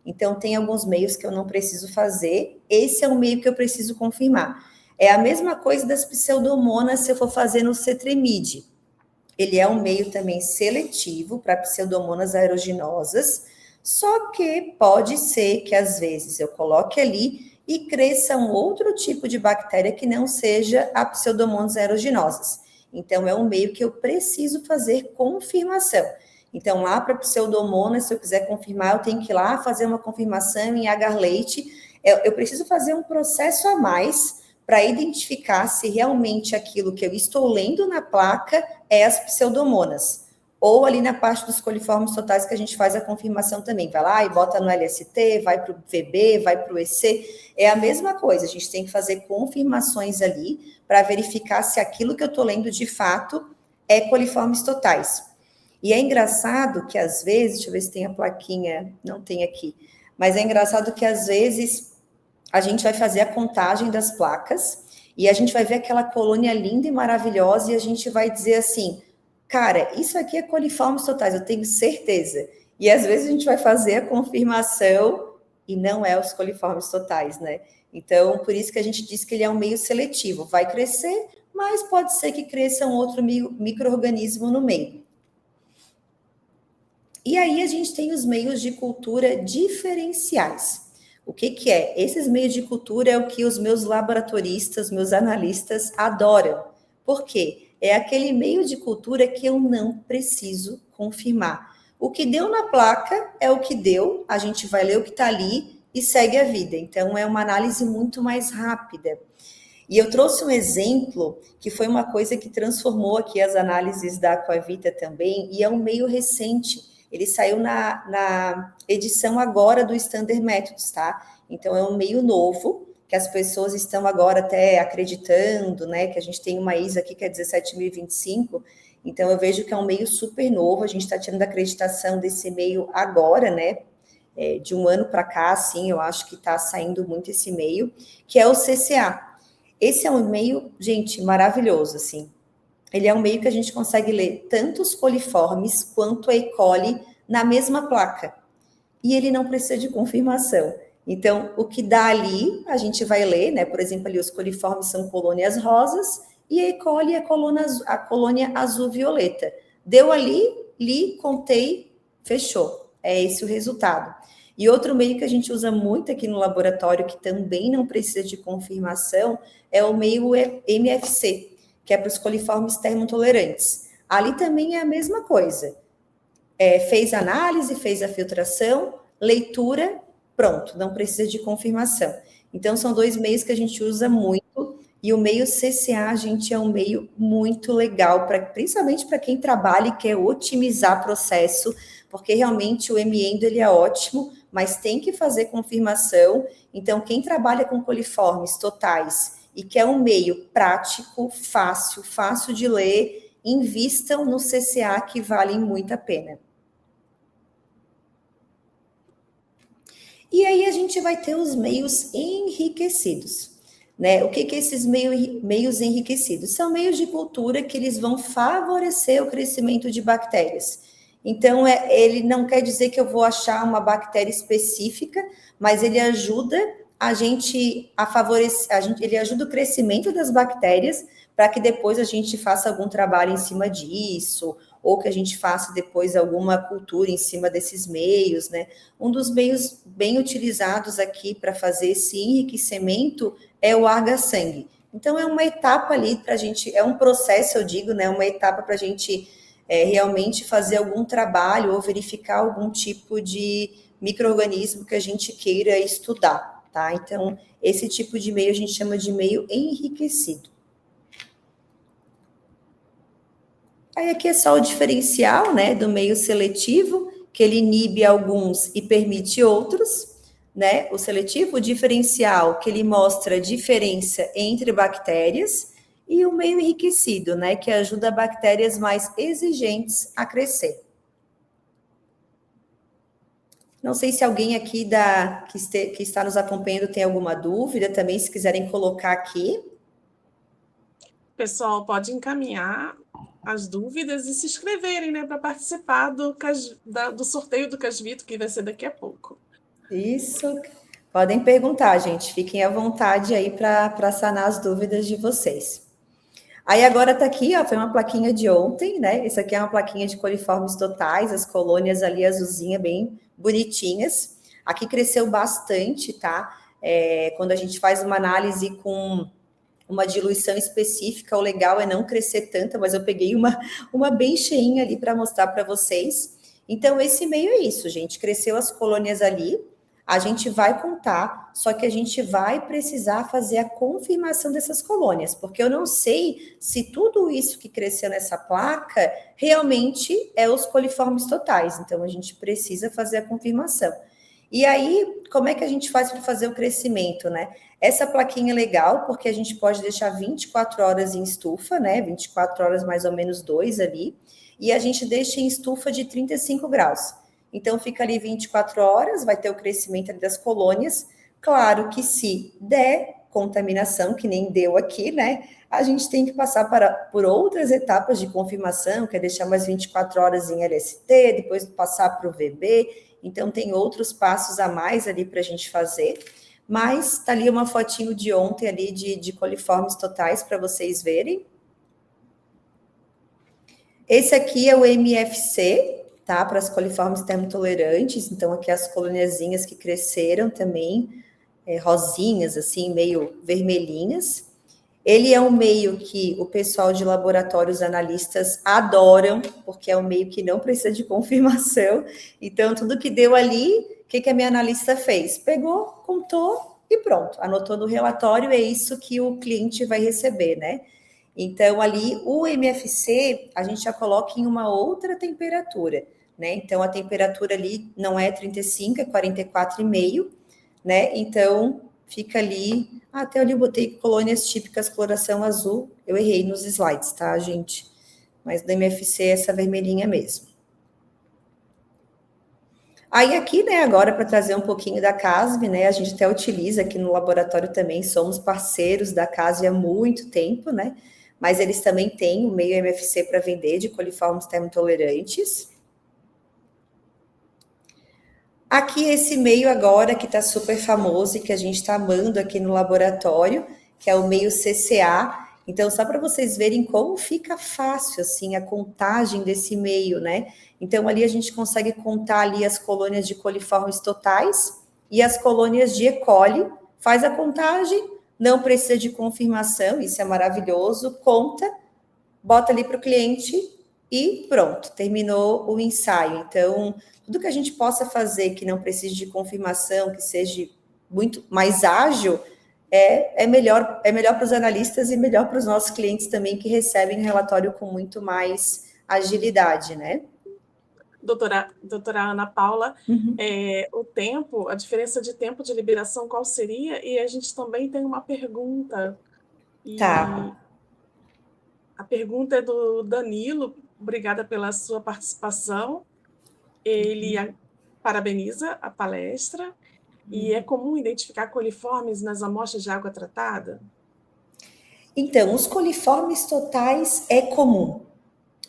Então, tem alguns meios que eu não preciso fazer, esse é um meio que eu preciso confirmar. É a mesma coisa das pseudomonas se eu for fazer no cetrimide. Ele é um meio também seletivo para pseudomonas aeruginosas, só que pode ser que às vezes eu coloque ali e cresça um outro tipo de bactéria que não seja a pseudomonas aeruginosas. Então, é um meio que eu preciso fazer confirmação. Então, lá para pseudomonas, se eu quiser confirmar, eu tenho que ir lá fazer uma confirmação em agar-leite. Eu preciso fazer um processo a mais para identificar se realmente aquilo que eu estou lendo na placa é as pseudomonas. Ou ali na parte dos coliformes totais que a gente faz a confirmação também. Vai lá e bota no LST, vai para o VB, vai para o EC. É a mesma coisa, a gente tem que fazer confirmações ali para verificar se aquilo que eu estou lendo de fato é coliformes totais. E é engraçado que às vezes, deixa eu ver se tem a plaquinha, não tem aqui, mas é engraçado que às vezes a gente vai fazer a contagem das placas e a gente vai ver aquela colônia linda e maravilhosa e a gente vai dizer assim, cara, isso aqui é coliformes totais, eu tenho certeza. E às vezes a gente vai fazer a confirmação e não é os coliformes totais, né? Então, por isso que a gente diz que ele é um meio seletivo, vai crescer, mas pode ser que cresça um outro micro-organismo no meio. E aí a gente tem os meios de cultura diferenciais. O que é? Esses meios de cultura é o que os meus laboratoristas, meus analistas adoram. Por quê? É aquele meio de cultura que eu não preciso confirmar. O que deu na placa é o que deu, a gente vai ler o que está ali e segue a vida. Então, é uma análise muito mais rápida. E eu trouxe um exemplo que foi uma coisa que transformou aqui as análises da Aquavita também, e é um meio recente. Ele saiu na edição agora do Standard Methods, tá? Então, é um meio novo, que as pessoas estão agora até acreditando, né? Que a gente tem uma ISO aqui que é 17.025, então eu vejo que é um meio super novo, a gente está tirando a acreditação desse meio agora, né? De um ano para cá, assim, eu acho que está saindo muito esse meio, que é o CCA. Esse é um meio, gente, maravilhoso, assim. Ele é um meio que a gente consegue ler tanto os coliformes quanto a E. coli na mesma placa. E ele não precisa de confirmação. Então, o que dá ali, a gente vai ler, né? Por exemplo, ali os coliformes são colônias rosas e a E. coli é a colônia azul-violeta. Deu ali, li, contei, fechou. É esse o resultado. E outro meio que a gente usa muito aqui no laboratório, que também não precisa de confirmação, é o meio MFC, que é para os coliformes termotolerantes. Ali também é a mesma coisa. Fez a análise, fez a filtração, leitura, pronto, não precisa de confirmação. Então, são dois meios que a gente usa muito, e o meio CCA, gente, é um meio muito legal, principalmente para quem trabalha e quer otimizar processo, porque realmente o hemiendo, ele é ótimo, mas tem que fazer confirmação. Então, quem trabalha com coliformes totais e quer um meio prático, fácil de ler, invistam no CCA, que valem muito a pena. E aí a gente vai ter os meios enriquecidos, né? O que esses meios enriquecidos? São meios de cultura que eles vão favorecer o crescimento de bactérias. Então, ele não quer dizer que eu vou achar uma bactéria específica, mas ele ajuda a gente a favorecer, ele ajuda o crescimento das bactérias para que depois a gente faça algum trabalho em cima disso, ou que a gente faça depois alguma cultura em cima desses meios, né? Um dos meios bem utilizados aqui para fazer esse enriquecimento é o arga-sangue. Então, é uma etapa ali para a gente, é um processo, eu digo, né? Uma etapa para a gente realmente fazer algum trabalho ou verificar algum tipo de micro-organismo que a gente queira estudar, tá? Então, esse tipo de meio a gente chama de meio enriquecido. Aí aqui é só o diferencial, né, do meio seletivo, que ele inibe alguns e permite outros, né? O seletivo, o diferencial, que ele mostra a diferença entre bactérias, e o meio enriquecido, né, que ajuda bactérias mais exigentes a crescer. Não sei se alguém aqui que está nos acompanhando tem alguma dúvida também, se quiserem colocar aqui. Pessoal, pode encaminhar as dúvidas e se inscreverem, né, para participar do sorteio do Casvito, que vai ser daqui a pouco. Isso. Podem perguntar, gente. Fiquem à vontade aí para sanar as dúvidas de vocês. Aí agora tá aqui, ó, foi uma plaquinha de ontem, né? Isso aqui é uma plaquinha de coliformes totais, as colônias ali azulzinha, bem bonitinhas. Aqui cresceu bastante, tá? Quando a gente faz uma análise com uma diluição específica, o legal é não crescer tanto, mas eu peguei uma bem cheinha ali para mostrar para vocês. Então, esse meio é isso, gente. Cresceu as colônias ali, a gente vai contar, só que a gente vai precisar fazer a confirmação dessas colônias, porque eu não sei se tudo isso que cresceu nessa placa realmente é os coliformes totais. Então, a gente precisa fazer a confirmação. E aí, como é que a gente faz para fazer o crescimento, né? Essa plaquinha é legal, porque a gente pode deixar 24 horas em estufa, né? 24 horas, mais ou menos 2 ali. E a gente deixa em estufa de 35 graus. Então, fica ali 24 horas, vai ter o crescimento ali das colônias. Claro que se der contaminação, que nem deu aqui, né? A gente tem que passar por outras etapas de confirmação, que é deixar mais 24 horas em LST, depois passar para o VB. Então, tem outros passos a mais ali para a gente fazer. Mas tá ali uma fotinho de ontem ali de coliformes totais para vocês verem. Esse aqui é o MFC, tá? Para as coliformes termotolerantes. Então, aqui as coloniazinhas que cresceram também, rosinhas, assim, meio vermelhinhas. Ele é um meio que o pessoal de laboratórios analistas adoram, porque é um meio que não precisa de confirmação. Então, tudo que deu ali, o que a minha analista fez? Pegou, contou e pronto. Anotou no relatório, é isso que o cliente vai receber, né? Então, ali, o MFC, a gente já coloca em uma outra temperatura, né? Então, a temperatura ali não é 35, é 44,5, né? Então, fica ali... até ali eu botei colônias típicas coloração azul. Eu errei nos slides, tá, gente? Mas do MFC é essa vermelhinha mesmo. Aí aqui, né, agora para trazer um pouquinho da CASV, né, a gente até utiliza aqui no laboratório também, somos parceiros da CASV há muito tempo, né, mas eles também têm o meio MFC para vender de coliformes termotolerantes. Aqui esse meio agora que está super famoso e que a gente está amando aqui no laboratório, que é o meio CCA. Então, só para vocês verem como fica fácil, assim, a contagem desse meio, né? Então, ali a gente consegue contar ali as colônias de coliformes totais e as colônias de E. coli, faz a contagem, não precisa de confirmação, isso é maravilhoso, conta, bota ali para o cliente e pronto, terminou o ensaio. Então, tudo que a gente possa fazer que não precise de confirmação, que seja muito mais ágil, é melhor para os analistas e melhor para os nossos clientes também, que recebem o relatório com muito mais agilidade, né? Doutora Ana Paula, a diferença de tempo de liberação, qual seria? E a gente também tem uma pergunta. Tá. A pergunta é do Danilo, obrigada pela sua participação. Ele parabeniza a palestra. E é comum identificar coliformes nas amostras de água tratada? Então, os coliformes totais é comum.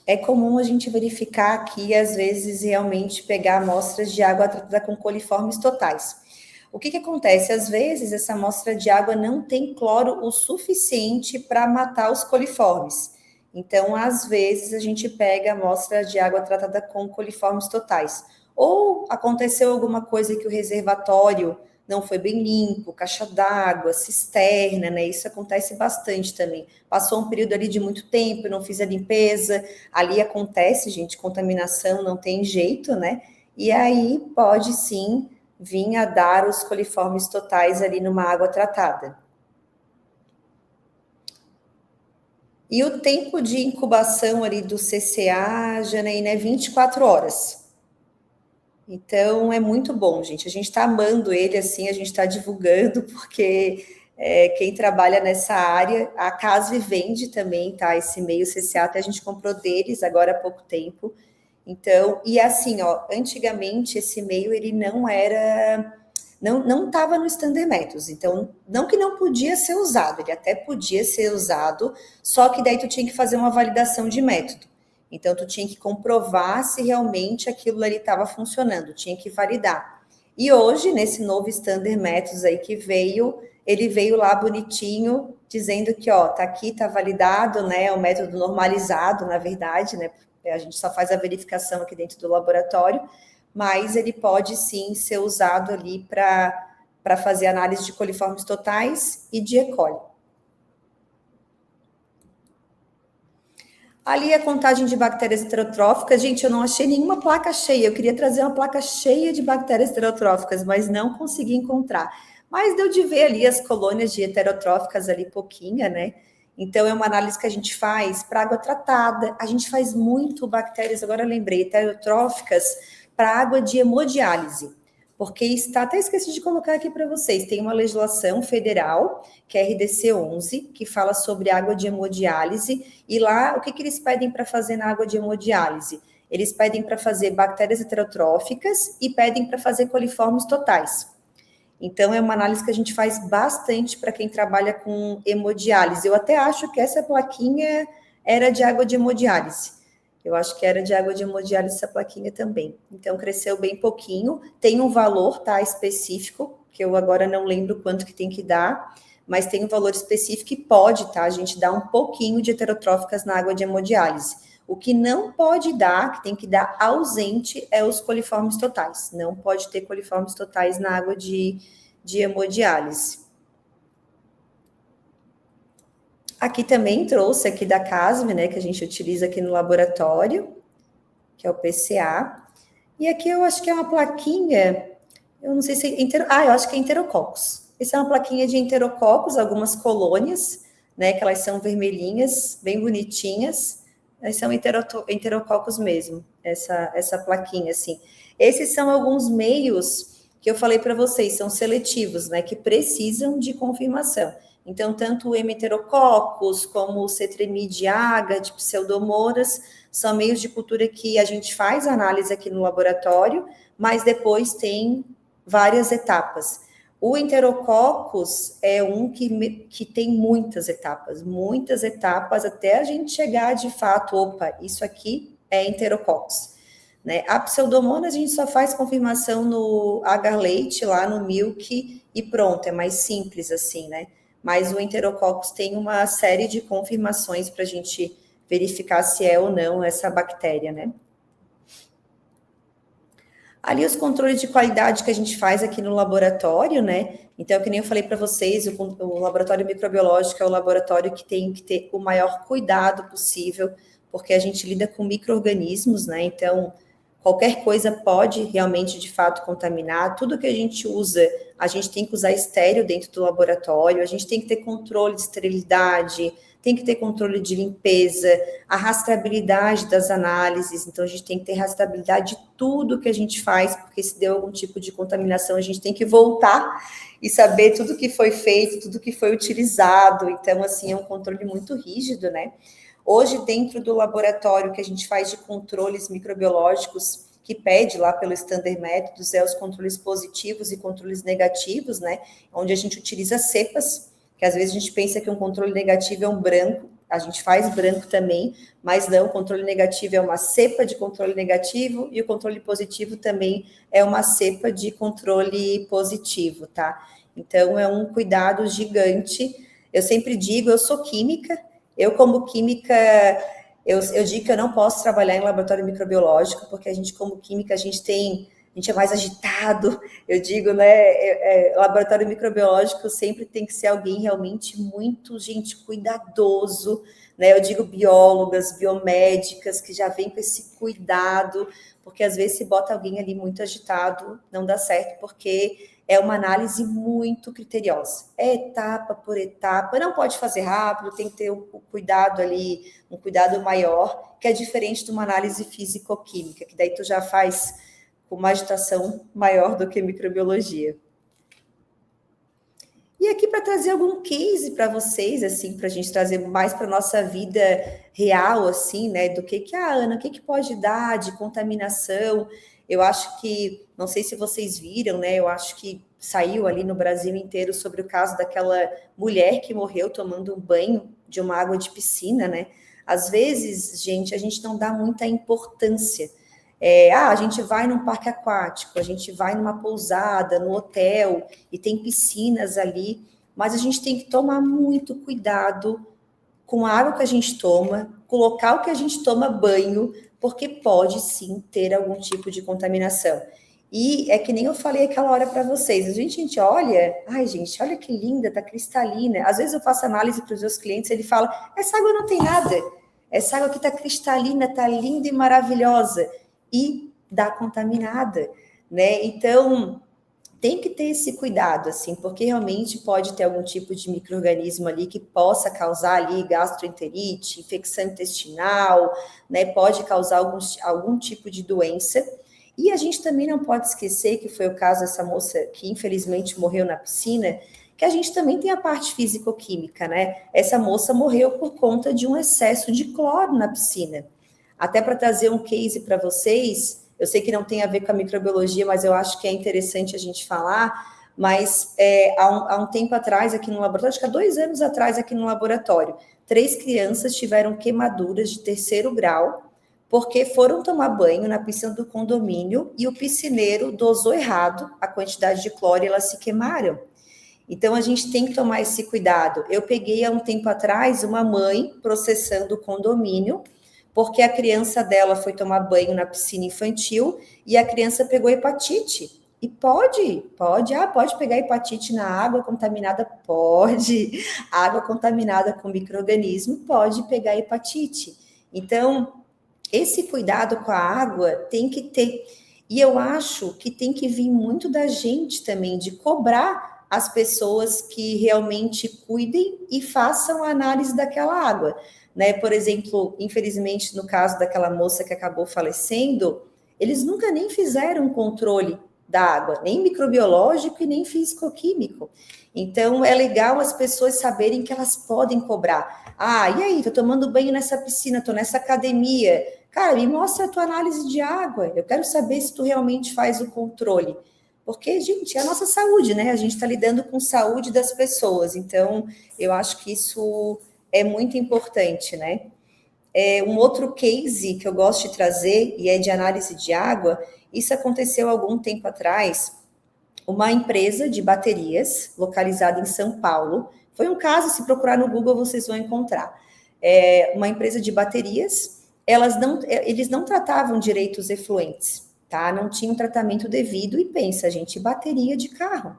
É comum a gente verificar aqui, às vezes, realmente pegar amostras de água tratada com coliformes totais. O que acontece? Às vezes, essa amostra de água não tem cloro o suficiente para matar os coliformes. Então, às vezes, a gente pega a amostra de água tratada com coliformes totais. Ou aconteceu alguma coisa que o reservatório não foi bem limpo, caixa d'água, cisterna, né? Isso acontece bastante também. Passou um período ali de muito tempo, não fiz a limpeza, ali acontece, gente, contaminação, não tem jeito, né? E aí pode sim vir a dar os coliformes totais ali numa água tratada. E o tempo de incubação ali do CCA, Janaína, é 24 horas. Então, é muito bom, gente. A gente está amando ele, assim, a gente está divulgando, porque quem trabalha nessa área, a Casve vende também, tá? Esse meio CCA, até a gente comprou deles agora há pouco tempo. Então, e assim, ó, antigamente esse meio, ele não era... Não estava no Standard Methods, então, não que não podia ser usado, ele até podia ser usado, só que daí tu tinha que fazer uma validação de método. Então, tu tinha que comprovar se realmente aquilo ali estava funcionando, tinha que validar. E hoje, nesse novo Standard Methods aí que veio, ele veio lá bonitinho, dizendo que, ó, tá aqui, tá validado, né, o método normalizado, na verdade, né, a gente só faz a verificação aqui dentro do laboratório, mas ele pode sim ser usado ali para fazer análise de coliformes totais e de E. coli. Ali a contagem de bactérias heterotróficas, gente, eu não achei nenhuma placa cheia, eu queria trazer uma placa cheia de bactérias heterotróficas, mas não consegui encontrar. Mas deu de ver ali as colônias de heterotróficas ali pouquinha, né? Então, é uma análise que a gente faz para água tratada, a gente faz muito bactérias, agora eu lembrei, heterotróficas, para água de hemodiálise, porque está, até esqueci de colocar aqui para vocês, tem uma legislação federal, que é a RDC 11, que fala sobre água de hemodiálise, e lá, o que eles pedem para fazer na água de hemodiálise? Eles pedem para fazer bactérias heterotróficas e pedem para fazer coliformes totais. Então, é uma análise que a gente faz bastante para quem trabalha com hemodiálise. Eu até acho que essa plaquinha era de água de hemodiálise. Eu acho que era de água de hemodiálise essa plaquinha também. Então, cresceu bem pouquinho. Tem um valor, tá, específico, que eu agora não lembro quanto que tem que dar, mas tem um valor específico e pode, tá, a gente dá um pouquinho de heterotróficas na água de hemodiálise. O que não pode dar, que tem que dar ausente, é os coliformes totais. Não pode ter coliformes totais na água de hemodiálise. Aqui também trouxe aqui da Casve, né, que a gente utiliza aqui no laboratório, que é o PCA. E aqui eu acho que é uma plaquinha, eu não sei se é eu acho que é enterococos. Essa é uma plaquinha de enterococos, algumas colônias, né, que elas são vermelhinhas, bem bonitinhas. Elas são enterococos mesmo, essa plaquinha, assim. Esses são alguns meios que eu falei para vocês, são seletivos, né, que precisam de confirmação. Então, tanto o Hemeterococcus como o Cetremidae agad, Pseudomonas, são meios de cultura que a gente faz análise aqui no laboratório, mas depois tem várias etapas. O Enterococcus é um que tem muitas etapas, até a gente chegar de fato, opa, isso aqui é Enterococcus. Né? A Pseudomonas a gente só faz confirmação no agar-leite, lá no milk, e pronto, é mais simples assim, né? Mas o Enterococcus tem uma série de confirmações para a gente verificar se é ou não essa bactéria, né? Ali os controles de qualidade que a gente faz aqui no laboratório, né? Então, que nem eu falei para vocês, o laboratório microbiológico é o laboratório que tem que ter o maior cuidado possível, porque a gente lida com micro-organismos, né? Então, qualquer coisa pode realmente, de fato, contaminar. Tudo que a gente usa, a gente tem que usar estéreo dentro do laboratório, a gente tem que ter controle de esterilidade, tem que ter controle de limpeza, a rastreabilidade das análises, então a gente tem que ter rastreabilidade de tudo que a gente faz, porque se deu algum tipo de contaminação, a gente tem que voltar e saber tudo que foi feito, tudo que foi utilizado, então, assim, é um controle muito rígido, né? Hoje, dentro do laboratório que a gente faz de controles microbiológicos, que pede lá pelo Standard Methods, é os controles positivos e controles negativos, né? Onde a gente utiliza cepas, que às vezes a gente pensa que um controle negativo é um branco, a gente faz branco também, mas não, o controle negativo é uma cepa de controle negativo e o controle positivo também é uma cepa de controle positivo, tá? Então, é um cuidado gigante. Eu sempre digo, eu sou química, eu como química, eu digo que eu não posso trabalhar em laboratório microbiológico, porque a gente como química, a gente tem a gente é mais agitado. Eu digo, né, laboratório microbiológico sempre tem que ser alguém realmente muito, gente, cuidadoso, né? Eu digo biólogas, biomédicas, que já vêm com esse cuidado, porque às vezes se bota alguém ali muito agitado, não dá certo, porque é uma análise muito criteriosa. É etapa por etapa, não pode fazer rápido, tem que ter o cuidado ali, um cuidado maior, que é diferente de uma análise físico-química, que daí tu já faz com uma agitação maior do que microbiologia. E aqui para trazer algum case para vocês, assim, para a gente trazer mais para a nossa vida real, assim, né, do que Ana, o que pode dar de contaminação. Eu acho que, não sei se vocês viram, né, eu acho que saiu ali no Brasil inteiro sobre o caso daquela mulher que morreu tomando um banho de uma água de piscina, né. Às vezes, gente, a gente não dá muita importância. A gente vai num parque aquático, a gente vai numa pousada, no hotel, e tem piscinas ali, mas a gente tem que tomar muito cuidado com a água que a gente toma, com o local que a gente toma banho, porque pode sim ter algum tipo de contaminação. E é que nem eu falei aquela hora para vocês, a gente olha, ai gente, olha que linda, tá cristalina. Às vezes eu faço análise para os meus clientes, ele fala, essa água não tem nada, essa água aqui tá cristalina, tá linda e maravilhosa. E dá contaminada, né? Então, tem que ter esse cuidado, assim, porque realmente pode ter algum tipo de micro-organismo ali que possa causar ali gastroenterite, infecção intestinal, né? Pode causar algum tipo de doença. E a gente também não pode esquecer, que foi o caso dessa moça que infelizmente morreu na piscina, que a gente também tem a parte físico-química, né? Essa moça morreu por conta de um excesso de cloro na piscina. Até para trazer um case para vocês, eu sei que não tem a ver com a microbiologia, mas eu acho que é interessante a gente falar, mas há um tempo atrás aqui no laboratório, acho que há 2 anos atrás aqui no laboratório, 3 crianças tiveram queimaduras de 3º grau, porque foram tomar banho na piscina do condomínio e o piscineiro dosou errado a quantidade de cloro e elas se queimaram. Então, a gente tem que tomar esse cuidado. Eu peguei há um tempo atrás uma mãe processando o condomínio, porque a criança dela foi tomar banho na piscina infantil e a criança pegou hepatite. E pode pegar hepatite na água contaminada? Pode. Água contaminada com micro-organismo pode pegar hepatite. Então, esse cuidado com a água tem que ter. E eu acho que tem que vir muito da gente também, de cobrar as pessoas que realmente cuidem e façam a análise daquela água. Né? Por exemplo, infelizmente, no caso daquela moça que acabou falecendo, eles nunca nem fizeram controle da água, nem microbiológico e nem físico-químico. Então, é legal as pessoas saberem que elas podem cobrar. E aí, tô tomando banho nessa piscina, tô nessa academia. Cara, me mostra a tua análise de água. Eu quero saber se tu realmente faz o controle. Porque, gente, é a nossa saúde, né? A gente está lidando com a saúde das pessoas. Então, eu acho que isso é muito importante, né? Um outro case que eu gosto de trazer, e é de análise de água, isso aconteceu há algum tempo atrás, uma empresa de baterias, localizada em São Paulo, foi um caso, se procurar no Google, vocês vão encontrar. Uma empresa de baterias, eles não tratavam direito os efluentes, tá? Não tinham tratamento devido, e pensa, gente, bateria de carro.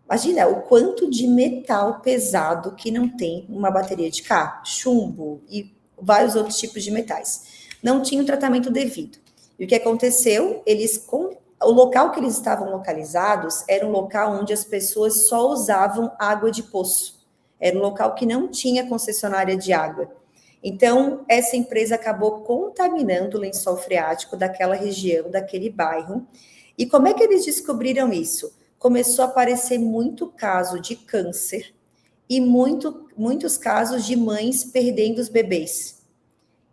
Imagina o quanto de metal pesado que não tem uma bateria de carro, chumbo e vários outros tipos de metais. Não tinha um tratamento devido. E o que aconteceu? O local que eles estavam localizados era um local onde as pessoas só usavam água de poço. Era um local que não tinha concessionária de água. Então, essa empresa acabou contaminando o lençol freático daquela região, daquele bairro. E como é que eles descobriram isso? Começou a aparecer muito caso de câncer e muitos casos de mães perdendo os bebês.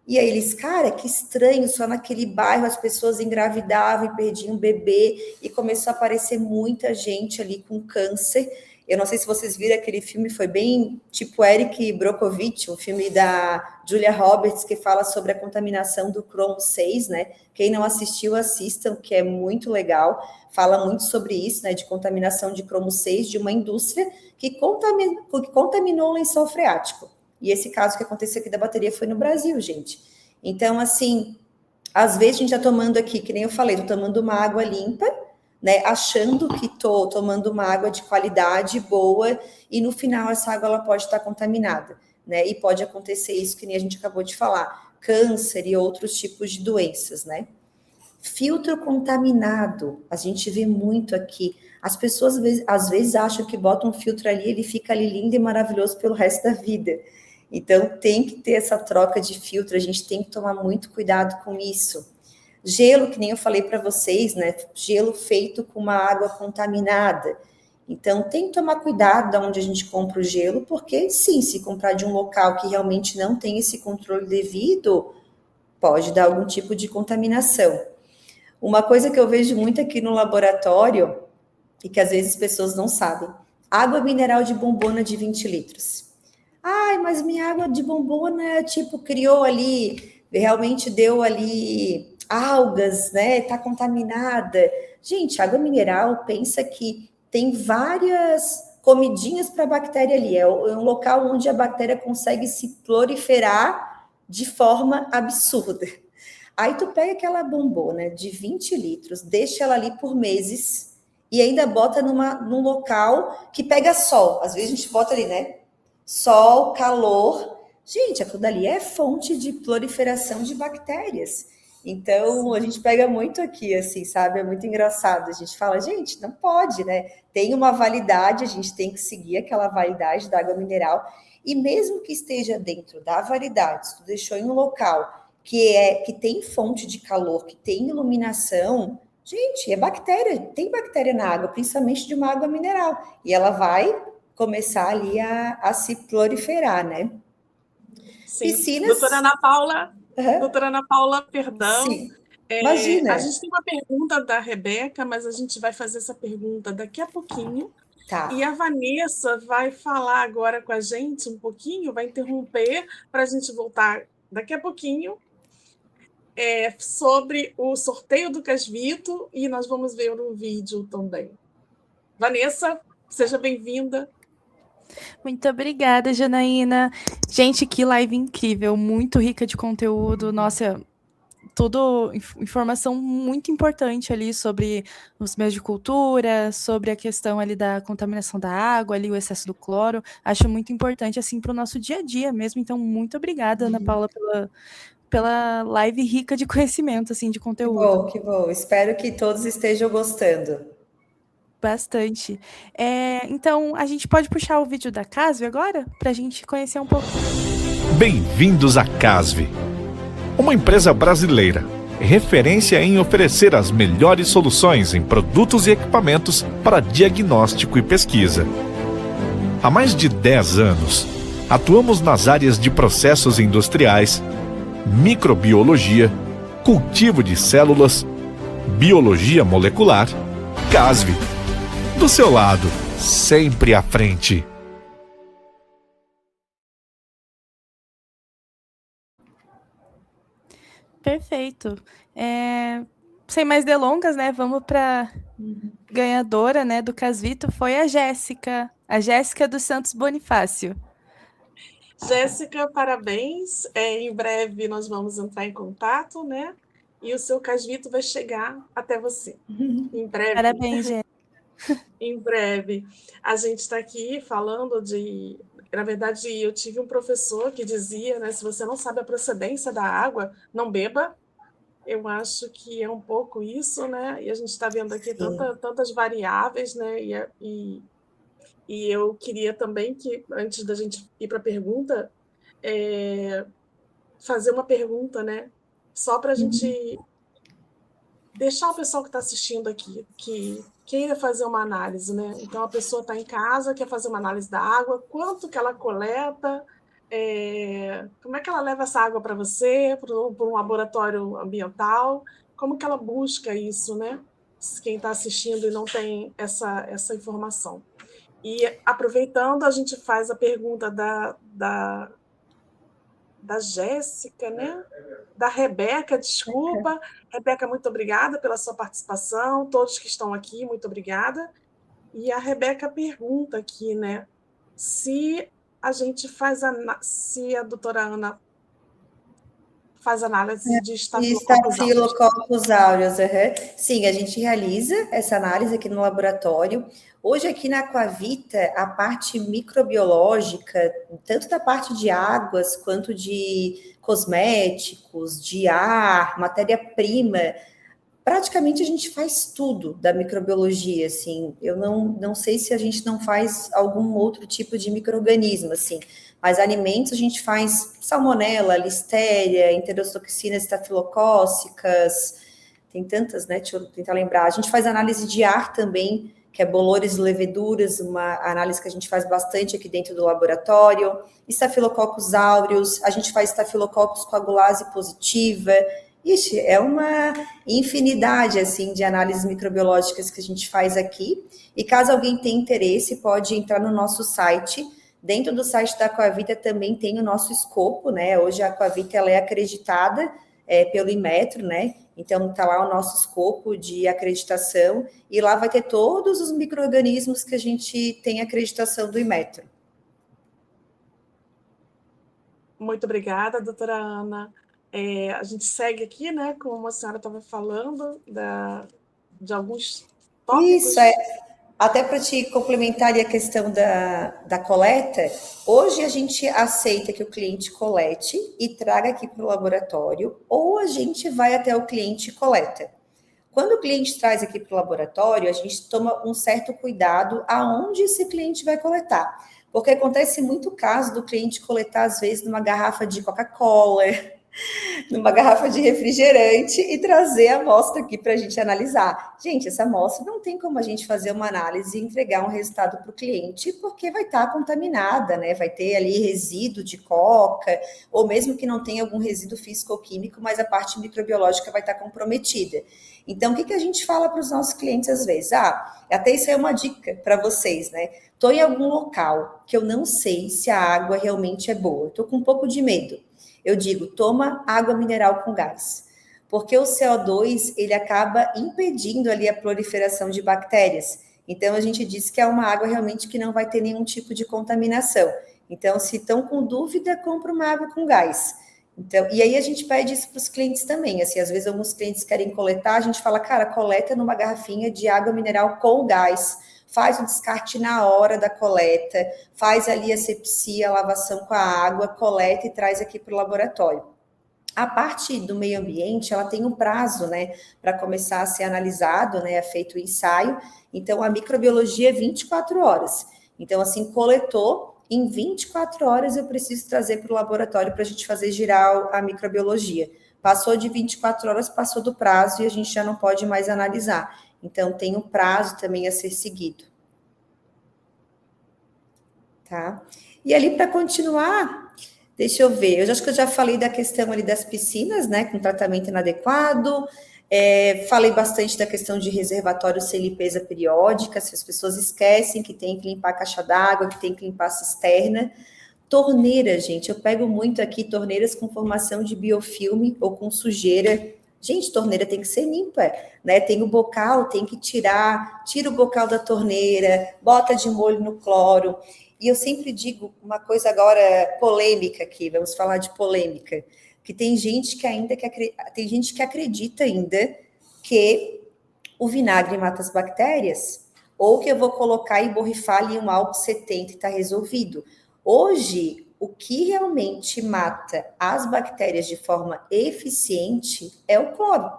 E aí eles, cara, que estranho, só naquele bairro as pessoas engravidavam e perdiam o bebê, e começou a aparecer muita gente ali com câncer. Eu não sei se vocês viram aquele filme, foi bem tipo Eric Brockovich, um filme da Julia Roberts, que fala sobre a contaminação do cromo 6, né? Quem não assistiu, assistam, que é muito legal. Fala muito sobre isso, né? De contaminação de cromo 6 de uma indústria que contaminou o lençol freático. E esse caso que aconteceu aqui da bateria foi no Brasil, gente. Então, assim, às vezes a gente está tomando aqui, que nem eu falei, tô tomando uma água limpa, né, achando que estou tomando uma água de qualidade boa e no final essa água ela pode estar contaminada, né? E pode acontecer isso que nem a gente acabou de falar, câncer e outros tipos de doenças, né? Filtro contaminado, a gente vê muito aqui. As pessoas às vezes acham que botam um filtro ali, ele fica ali lindo e maravilhoso pelo resto da vida. Então tem que ter essa troca de filtro, a gente tem que tomar muito cuidado com isso. Gelo, que nem eu falei para vocês, né? Gelo feito com uma água contaminada. Então, tem que tomar cuidado de onde a gente compra o gelo, porque, sim, se comprar de um local que realmente não tem esse controle devido, pode dar algum tipo de contaminação. Uma coisa que eu vejo muito aqui no laboratório, e que às vezes as pessoas não sabem, água mineral de bombona de 20 litros. Ai, mas minha água de bombona, tipo, criou ali, realmente deu ali algas, né? Tá contaminada. Gente, água mineral, pensa que tem várias comidinhas para a bactéria ali. É um local onde a bactéria consegue se proliferar de forma absurda. Aí tu pega aquela bombona de 20 litros, deixa ela ali por meses e ainda bota num local que pega sol. Às vezes a gente bota ali, né? Sol, calor. Gente, aquilo dali é fonte de proliferação de bactérias. Então, a gente pega muito aqui, assim, sabe? É muito engraçado. A gente fala, gente, não pode, né? Tem uma validade, a gente tem que seguir aquela validade da água mineral. E mesmo que esteja dentro da validade, se tu deixou em um local que tem fonte de calor, que tem iluminação, gente, é bactéria, tem bactéria na água, principalmente de uma água mineral. E ela vai começar ali a se proliferar, né? Sim. Piscinas. Doutora Ana Paula, perdão. Sim. Imagina. A gente tem uma pergunta da Rebeca, mas a gente vai fazer essa pergunta daqui a pouquinho. Tá. E a Vanessa vai falar agora com a gente um pouquinho, vai interromper para a gente voltar daqui a pouquinho sobre o sorteio do Casvito e nós vamos ver um vídeo também. Vanessa, seja bem-vinda. Muito obrigada, Janaína. Gente, que live incrível, muito rica de conteúdo. Nossa, tudo informação muito importante ali sobre os meios de cultura, sobre a questão ali da contaminação da água, ali o excesso do cloro. Acho muito importante, assim, para o nosso dia a dia mesmo. Então, muito obrigada, Ana Paula, pela live rica de conhecimento, assim, de conteúdo. Que bom. Espero que todos estejam gostando. Bastante. Então, a gente pode puxar o vídeo da Casve agora? Para a gente conhecer um pouco. Bem-vindos à Casve, uma empresa brasileira, referência em oferecer as melhores soluções em produtos e equipamentos para diagnóstico e pesquisa. Há mais de 10 anos, atuamos nas áreas de processos industriais, microbiologia, cultivo de células, biologia molecular. Casve, do seu lado, sempre à frente. Perfeito. Sem mais delongas, né? Vamos para ganhadora, né, do Casvito, foi a Jéssica dos Santos Bonifácio. Jéssica, parabéns. Em breve nós vamos entrar em contato, né? E o seu Casvito vai chegar até você. Em breve. Parabéns, Jéssica. Em breve. A gente está aqui falando de... Na verdade, eu tive um professor que dizia, né, se você não sabe a procedência da água, não beba. Eu acho que é um pouco isso, né? E a gente está vendo aqui tantas variáveis, né? E eu queria também que, antes da gente ir para a pergunta, fazer uma pergunta, né? Só para a gente deixar o pessoal que está assistindo aqui, que queira fazer uma análise, né? Então, a pessoa está em casa, quer fazer uma análise da água, quanto que ela coleta, como é que ela leva essa água para você, para um laboratório ambiental, como que ela busca isso, né? Quem está assistindo e não tem essa informação. E, aproveitando, a gente faz a pergunta da Jéssica, né? Da Rebeca, desculpa. Rebeca, muito obrigada pela sua participação. Todos que estão aqui, muito obrigada. E a Rebeca pergunta aqui, né? Se a gente faz se a doutora Ana faz análise de Estafilococcus aureus. Sim, a gente realiza essa análise aqui no laboratório. Hoje aqui na Aquavita, a parte microbiológica, tanto da parte de águas, quanto de cosméticos, de ar, matéria-prima, praticamente a gente faz tudo da microbiologia, assim. Eu não sei se a gente não faz algum outro tipo de micro-organismo, assim. Mas alimentos a gente faz salmonela, listéria, enterotoxinas estafilocócicas, tem tantas, né? Deixa eu tentar lembrar. A gente faz análise de ar também, que é bolores e leveduras, uma análise que a gente faz bastante aqui dentro do laboratório. Estafilococcus aureus, a gente faz estafilococcus coagulase positiva. Ixi, é uma infinidade, assim, de análises microbiológicas que a gente faz aqui. E caso alguém tenha interesse, pode entrar no nosso site. Dentro do site da Aquavita também tem o nosso escopo, né? Hoje a Aquavita, ela é acreditada pelo Inmetro, né? Então, está lá o nosso escopo de acreditação. E lá vai ter todos os micro-organismos que a gente tem acreditação do Inmetro. Muito obrigada, doutora Ana. A gente segue aqui, né, como a senhora estava falando, de alguns tópicos. Isso, até para te complementar a questão da coleta, hoje a gente aceita que o cliente colete e traga aqui para o laboratório, ou a gente vai até o cliente e coleta. Quando o cliente traz aqui para o laboratório, a gente toma um certo cuidado aonde esse cliente vai coletar. Porque acontece muito caso do cliente coletar, às vezes, numa garrafa de Coca-Cola, numa garrafa de refrigerante e trazer a amostra aqui para a gente analisar. Gente, essa amostra não tem como a gente fazer uma análise e entregar um resultado para o cliente, porque vai estar contaminada, né? Vai ter ali resíduo de coca, ou mesmo que não tenha algum resíduo físico-químico, mas a parte microbiológica vai estar comprometida. Então, o que a gente fala para os nossos clientes às vezes? Até isso é uma dica para vocês, né? Estou em algum local que eu não sei se a água realmente é boa, estou com um pouco de medo. Eu digo, toma água mineral com gás, porque o CO2, ele acaba impedindo ali a proliferação de bactérias. Então, a gente diz que é uma água realmente que não vai ter nenhum tipo de contaminação. Então, se estão com dúvida, compra uma água com gás. Então, e aí a gente pede isso para os clientes também, assim, às vezes alguns clientes querem coletar, a gente fala, cara, coleta numa garrafinha de água mineral com gás, faz o descarte na hora da coleta, faz ali a asepsia, a lavação com a água, coleta e traz aqui para o laboratório. A parte do meio ambiente, ela tem um prazo, né, para começar a ser analisado, né, é feito o ensaio, então a microbiologia é 24 horas. Então, assim, coletou, em 24 horas eu preciso trazer para o laboratório para a gente fazer girar a microbiologia. Passou de 24 horas, passou do prazo e a gente já não pode mais analisar. Então, tem um prazo também a ser seguido. Tá? E ali, para continuar, deixa eu ver, eu acho que eu já falei da questão ali das piscinas, né, com tratamento inadequado, falei bastante da questão de reservatório sem limpeza periódica, se as pessoas esquecem que tem que limpar a caixa d'água, que tem que limpar a cisterna. Torneira, gente, eu pego muito aqui torneiras com formação de biofilme ou com sujeira. Gente, torneira tem que ser limpa, né? Tem o bocal, tem que tira o bocal da torneira, bota de molho no cloro. E eu sempre digo uma coisa agora polêmica aqui, vamos falar de polêmica, que tem gente que acredita ainda que o vinagre mata as bactérias, ou que eu vou colocar e borrifar ali um álcool 70 e está resolvido. Hoje, o que realmente mata as bactérias de forma eficiente é o cloro.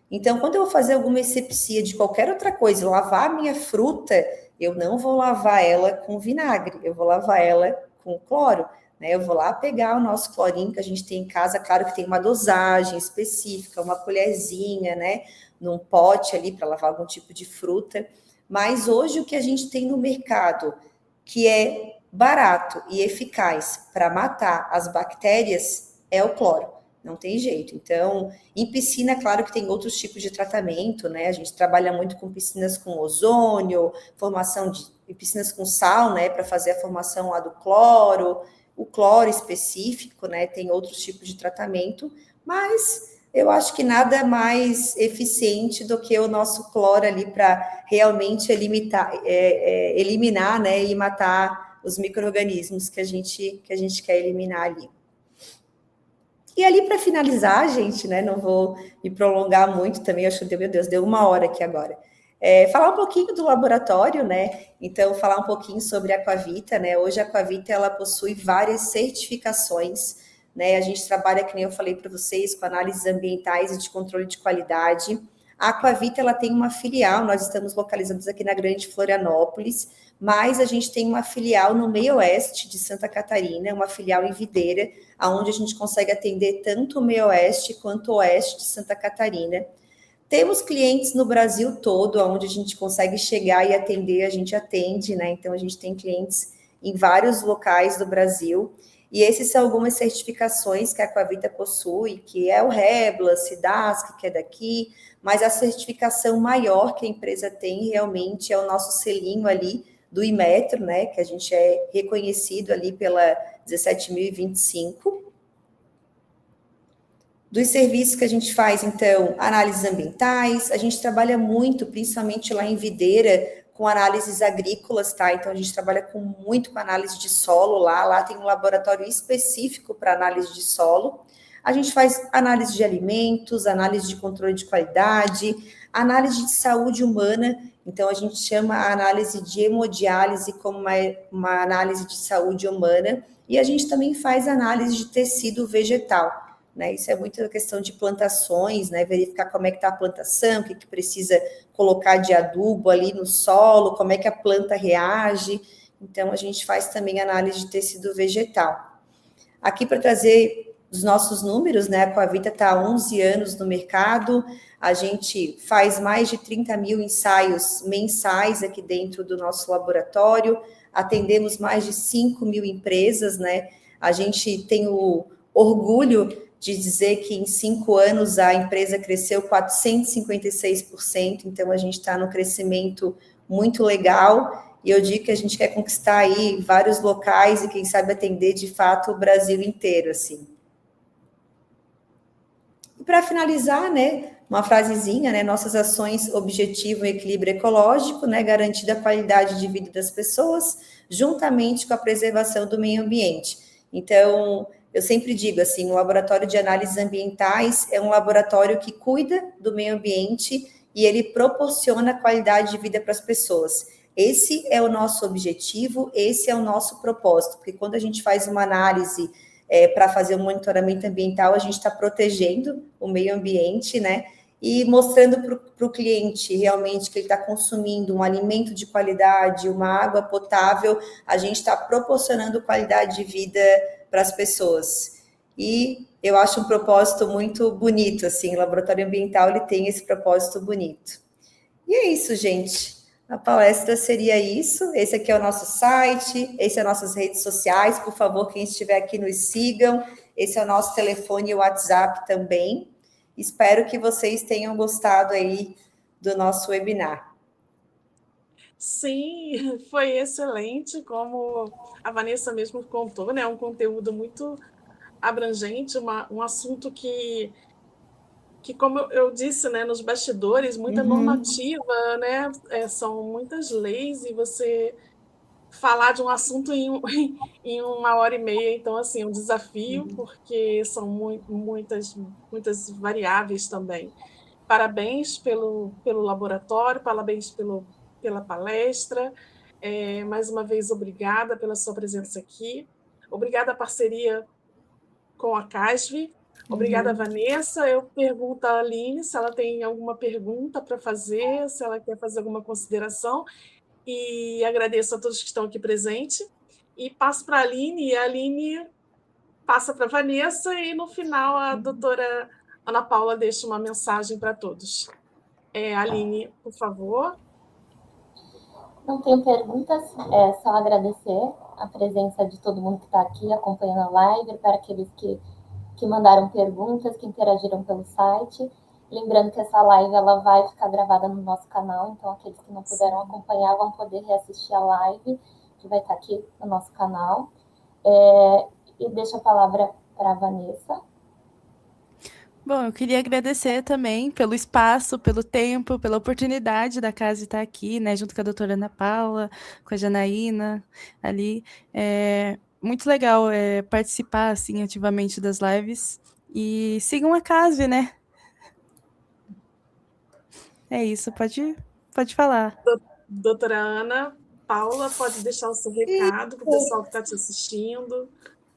Então, quando eu vou fazer alguma asepsia de qualquer outra coisa, lavar a minha fruta, eu não vou lavar ela com vinagre, eu vou lavar ela com cloro. Né? Eu vou lá pegar o nosso clorinho que a gente tem em casa, claro que tem uma dosagem específica, uma colherzinha, né, num pote ali para lavar algum tipo de fruta. Mas hoje o que a gente tem no mercado, que é barato e eficaz para matar as bactérias, é o cloro. Não tem jeito. Então, em piscina, claro que tem outros tipos de tratamento, né? A gente trabalha muito com piscinas com ozônio, formação de piscinas com sal, né? Para fazer a formação lá do cloro. O cloro específico, né? Tem outros tipos de tratamento, mas eu acho que nada mais eficiente do que o nosso cloro ali para realmente eliminar, né? E matar os micro-organismos que a gente quer eliminar ali. E ali, para finalizar, gente, né, não vou me prolongar muito também, acho que, meu Deus, deu 1 hora aqui agora. Falar um pouquinho do laboratório, né? Então, falar um pouquinho sobre a Aquavita, né? Hoje a Aquavita, ela possui várias certificações, né? A gente trabalha, que nem eu falei para vocês, com análises ambientais e de controle de qualidade. A Aquavita, ela tem uma filial, nós estamos localizados aqui na Grande Florianópolis, mas a gente tem uma filial no meio oeste de Santa Catarina, uma filial em Videira, onde a gente consegue atender tanto o meio oeste quanto o oeste de Santa Catarina. Temos clientes no Brasil todo, onde a gente consegue chegar e atender, a gente atende, né? Então, a gente tem clientes em vários locais do Brasil. E essas são algumas certificações que a Aquavita possui, que é o Rebla, Cidasc, que é daqui, mas a certificação maior que a empresa tem realmente é o nosso selinho ali do Inmetro, né? Que a gente é reconhecido ali pela 17.025. Dos serviços que a gente faz, então, análises ambientais, a gente trabalha muito, principalmente lá em Videira, com análises agrícolas, tá? Então, a gente trabalha muito com análise de solo lá tem um laboratório específico para análise de solo. A gente faz análise de alimentos, análise de controle de qualidade, análise de saúde humana, então a gente chama a análise de hemodiálise como uma análise de saúde humana, e a gente também faz análise de tecido vegetal. Né, isso é muito a questão de plantações, né, verificar como é que está a plantação, o que precisa colocar de adubo ali no solo, como é que a planta reage. Então, a gente faz também análise de tecido vegetal. Aqui para trazer os nossos números, né, a Aquavita está há 11 anos no mercado, a gente faz mais de 30 mil ensaios mensais aqui dentro do nosso laboratório, atendemos mais de 5 mil empresas, né, a gente tem o orgulho de dizer que em 5 anos a empresa cresceu 456%, então a gente está num crescimento muito legal, e eu digo que a gente quer conquistar aí vários locais e quem sabe atender de fato o Brasil inteiro, assim. E para finalizar, né, uma frasezinha, né, nossas ações objetivam o equilíbrio ecológico, né, garantindo a qualidade de vida das pessoas, juntamente com a preservação do meio ambiente. Então, eu sempre digo assim, o laboratório de análises ambientais é um laboratório que cuida do meio ambiente e ele proporciona qualidade de vida para as pessoas. Esse é o nosso objetivo, esse é o nosso propósito, porque quando a gente faz uma análise para fazer um monitoramento ambiental, a gente está protegendo o meio ambiente, né? E mostrando para o cliente realmente que ele está consumindo um alimento de qualidade, uma água potável, a gente está proporcionando qualidade de vida para as pessoas. E eu acho um propósito muito bonito, assim, o laboratório ambiental, ele tem esse propósito bonito. E é isso, gente. A palestra seria isso. Esse aqui é o nosso site, esse é nossas redes sociais. Por favor, quem estiver aqui, nos sigam. Esse é o nosso telefone e WhatsApp também. Espero que vocês tenham gostado aí do nosso webinar. Sim, foi excelente, como a Vanessa mesmo contou, né? Um conteúdo muito abrangente, um assunto que como eu disse, né, nos bastidores, muita normativa, né? São muitas leis e você falar de um assunto em 1h30, então, assim, um desafio, porque são muitas variáveis também. Parabéns pelo laboratório, parabéns pela palestra. Mais uma vez, obrigada pela sua presença aqui. Obrigada à parceria com a CASV. Obrigada, Vanessa. Eu pergunto à Aline se ela tem alguma pergunta para fazer, se ela quer fazer alguma consideração. E agradeço a todos que estão aqui presentes. E passo para a Aline, e a Aline passa para a Vanessa, e no final a doutora Ana Paula deixa uma mensagem para todos. Aline, por favor. Não tenho perguntas, é só agradecer a presença de todo mundo que está aqui acompanhando a live, para aqueles que mandaram perguntas, que interagiram pelo site. Lembrando que essa live ela vai ficar gravada no nosso canal, então aqueles que não puderam acompanhar vão poder reassistir a live, que vai estar aqui no nosso canal. E deixo a palavra para a Vanessa. Bom, eu queria agradecer também pelo espaço, pelo tempo, pela oportunidade da casa estar aqui, né, junto com a doutora Ana Paula, com a Janaína ali. É muito legal participar assim, ativamente das lives E sigam a Casve, né? É isso, pode falar. Doutora Ana Paula, pode deixar o seu recado para o pessoal que está te assistindo.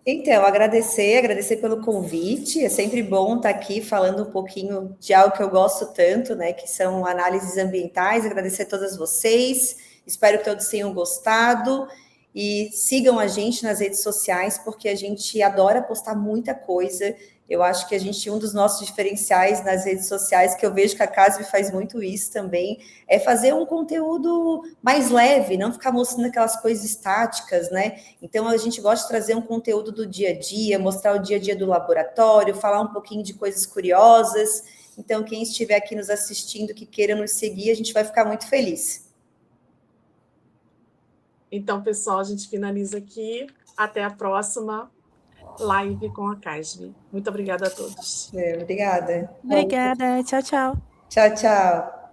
Então, agradecer pelo convite. É sempre bom estar aqui falando um pouquinho de algo que eu gosto tanto, né? Que são análises ambientais. Agradecer a todas vocês. Espero que todos tenham gostado. E sigam a gente nas redes sociais, porque a gente adora postar muita coisa. Eu acho que um dos nossos diferenciais nas redes sociais, que eu vejo que a Casve faz muito isso também, é fazer um conteúdo mais leve, não ficar mostrando aquelas coisas estáticas, né? Então, a gente gosta de trazer um conteúdo do dia a dia, mostrar o dia a dia do laboratório, falar um pouquinho de coisas curiosas. Então, quem estiver aqui nos assistindo, que queira nos seguir, a gente vai ficar muito feliz. Então, pessoal, a gente finaliza aqui. Até a próxima live com a Casve. Muito obrigada a todos. Obrigada. Obrigada. Tchau, tchau. Tchau, tchau.